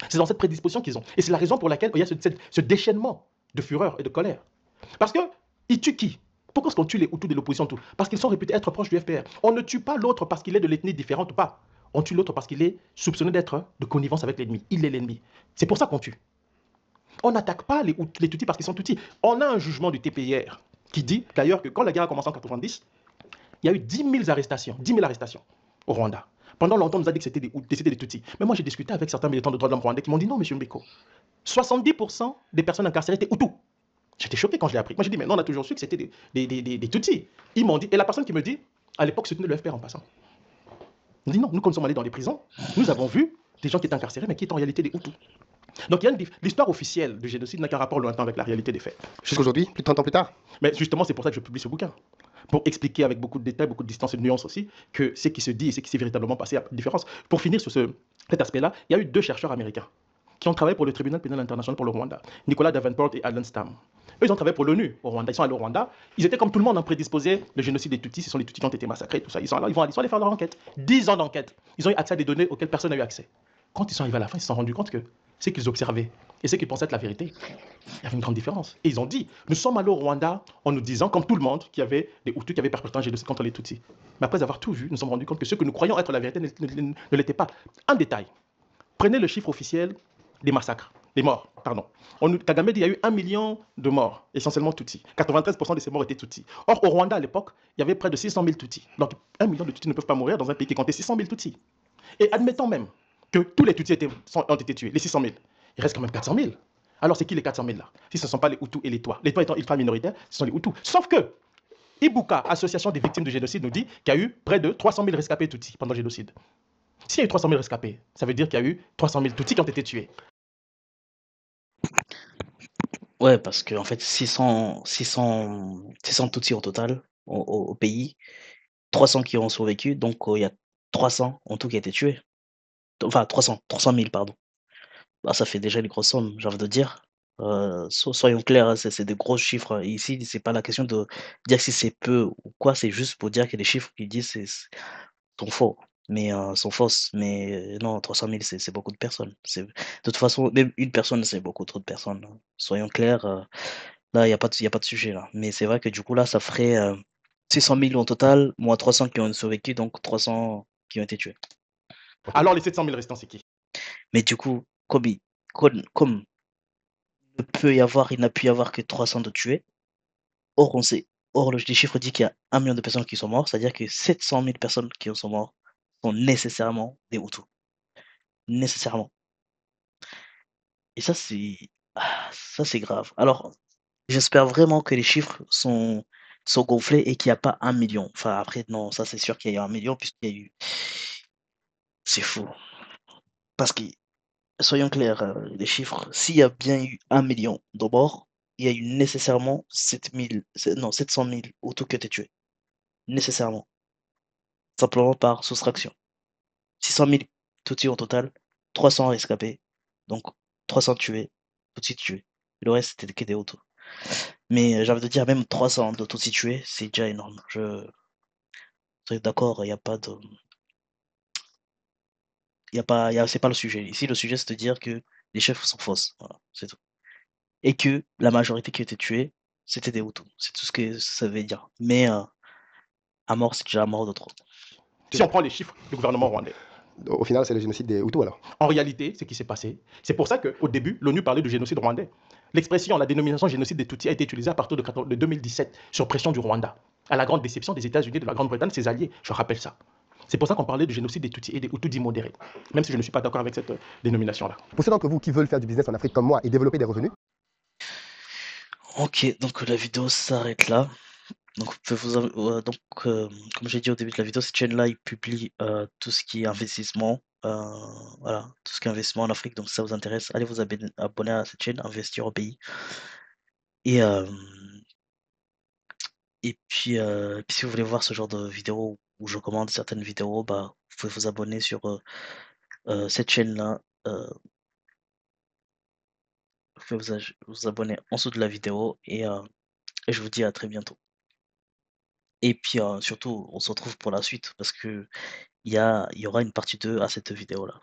C'est dans cette prédisposition qu'ils ont. Et c'est la raison pour laquelle il y a ce déchaînement de fureur et de colère. Parce qu'ils tuent qui? Pourquoi est-ce qu'on tue les Hutus de l'opposition? Parce qu'ils sont réputés être proches du FPR. On ne tue pas l'autre parce qu'il est de l'ethnie différente ou pas. On tue l'autre parce qu'il est soupçonné d'être de connivence avec l'ennemi. Il est l'ennemi. C'est pour ça qu'on tue. On n'attaque pas les Tutsis parce qu'ils sont Tutsis. On a un jugement du TPIR. qui dit d'ailleurs que quand la guerre a commencé en 90, il y a eu 10 000 arrestations, 10 000 arrestations au Rwanda. Pendant longtemps, on nous a dit que c'était des Tutsis. Mais moi, j'ai discuté avec certains militants de droits de l'homme rwandais qui m'ont dit non, monsieur Mbeko, 70% des personnes incarcérées étaient Hutus. J'étais choqué quand je l'ai appris. Moi, j'ai dit, mais non, on a toujours su que c'était des Tutsis. Ils m'ont dit, et la personne qui me dit, à l'époque, soutenait le FPR en passant. On dit non, nous, quand nous sommes allés dans les prisons, nous avons vu des gens qui étaient incarcérés, mais qui étaient en réalité des Hutus. Donc, il y a l'histoire officielle du génocide n'a qu'un rapport lointain avec la réalité des faits. Jusqu'aujourd'hui, plus de 30 ans plus tard. Mais justement, c'est pour ça que je publie ce bouquin. Pour expliquer avec beaucoup de détails, beaucoup de distance et de nuances aussi, que ce qui se dit et ce qui s'est véritablement passé a une différence. Pour finir sur cet aspect-là, il y a eu 2 chercheurs américains qui ont travaillé pour le tribunal pénal international pour le Rwanda, Nicolas Davenport et Alan Stam. Eux, ils ont travaillé pour l'ONU au Rwanda. Ils sont allés au Rwanda. Ils étaient comme tout le monde prédisposés. Le génocide des Tutsis, ce sont les Tutsis qui ont été massacrés, tout ça. Ils sont là, ils vont aller faire leur enquête. 10 ans d'enquête. Ils ont eu accès à des données auxquelles personne n'a eu accès. Quand ils sont arrivés à la fin, ils se sont rendus compte que ce qu'ils observaient et ce qu'ils pensaient être la vérité, il y avait une grande différence. Et ils ont dit, nous sommes allés au Rwanda en nous disant, comme tout le monde, qu'il y avait des Hutus qui avaient perpétré un génocide contre les Tutsis. Mais après avoir tout vu, nous nous sommes rendus compte que ce que nous croyons être la vérité ne l'était pas. Un détail. Prenez le chiffre officiel des massacres, des morts, pardon. Kagame dit qu'il y a eu 1 million de morts, essentiellement Tutsis. 93% de ces morts étaient Tutsis. Or, au Rwanda, à l'époque, il y avait près de 600 000 Tutsis. Donc, 1 million de Tutsis ne peuvent pas mourir dans un pays qui comptait 600 000 Tutsis. Et admettons même que tous les Tutsis ont été tués, les 600 000. Il reste quand même 400 000. Alors, c'est qui les 400 000 là? Si ce ne sont pas les Hutus et les Tois. Les Tois étant une femme minoritaire, ce sont les Hutus. Sauf que Ibuka, Association des victimes du génocide, nous dit qu'il y a eu près de 300 000 rescapés Tutsis pendant le génocide. S'il y a eu 300 000 rescapés, ça veut dire qu'il y a eu 300 000 Tutsis qui ont été tués. Ouais, parce qu'en fait, 600 Tutsis au total au pays, 300 qui ont survécu, donc il y a 300 en tout qui a été tués. Enfin, 300 000, pardon. Bah, ça fait déjà une grosse somme, j'ai envie de dire. Soyons clairs, hein, c'est des gros chiffres. Ici, c'est pas la question de dire si c'est peu ou quoi, c'est juste pour dire que les chiffres qu'ils disent sont faux, mais sont fausses. Mais non, 300 000, c'est beaucoup de personnes. De toute façon, même une personne, c'est beaucoup trop de personnes, hein. Soyons clairs, là, il y a pas de sujet là. Mais c'est vrai que du coup, là, ça ferait 600 000 au total, moins 300 qui ont survécu, donc 300 qui ont été tués. Alors, les 700 000 restants, c'est qui? Mais du coup, comme il n'a pu y avoir que 300 de tués, or les chiffres disent qu'il y a 1 million de personnes qui sont mortes, c'est-à-dire que 700 000 personnes qui sont mortes sont nécessairement des Hutus. Nécessairement. Et ça, c'est grave. Alors, j'espère vraiment que les chiffres sont gonflés et qu'il n'y a pas 1 million. Enfin, après, non, ça c'est sûr qu'il y a eu 1 million puisqu'il y a eu. C'est fou. Parce que, soyons clairs, les chiffres, s'il y a bien eu 1 million de morts, il y a eu nécessairement 700 000 Hutus qui ont été tués. Nécessairement. Simplement par soustraction. 600 000 Tutsis au total, 300 rescapés, donc 300 tués, Tutsis tués. Le reste, c'était que des Hutus. Mais j'ai envie de dire, même 300 de Tutsis tués, c'est déjà énorme. Je suis d'accord, il n'y a pas de. C'est pas le sujet. Ici, le sujet, c'est de dire que les chiffres sont fausses. Voilà, c'est tout. Et que la majorité qui a été tuée, c'était des Hutus. C'est tout ce que ça veut dire. Mais à mort, c'est déjà à mort de trop. Si on prend les chiffres du gouvernement rwandais. Au final, c'est le génocide des Hutus alors. En réalité, ce qui s'est passé, c'est pour ça qu'au début, l'ONU parlait du génocide rwandais. L'expression, la dénomination génocide des Tutsis a été utilisée à partir de 2017, sur pression du Rwanda, à la grande déception des États-Unis, de la Grande-Bretagne, ses alliés. Je rappelle ça. C'est pour ça qu'on parlait du génocide des Tutsis et des Hutus dits modérés, même si je ne suis pas d'accord avec cette dénomination-là. Pour ceux d'entre vous qui veulent faire du business en Afrique comme moi et développer des revenus. Ok, donc la vidéo s'arrête là. Donc, comme j'ai dit au début de la vidéo, cette chaîne-là, il publie tout ce qui est investissement. Voilà, tout ce qui est investissement en Afrique. Donc, si ça vous intéresse, allez vous abonner à cette chaîne, Investir au pays. Et puis, si vous voulez voir ce genre de vidéos où je commande certaines vidéos, bah, vous pouvez vous abonner sur cette chaîne-là. Vous pouvez vous abonner en dessous de la vidéo et je vous dis à très bientôt. Et puis surtout, on se retrouve pour la suite parce que il y aura une partie 2 à cette vidéo-là.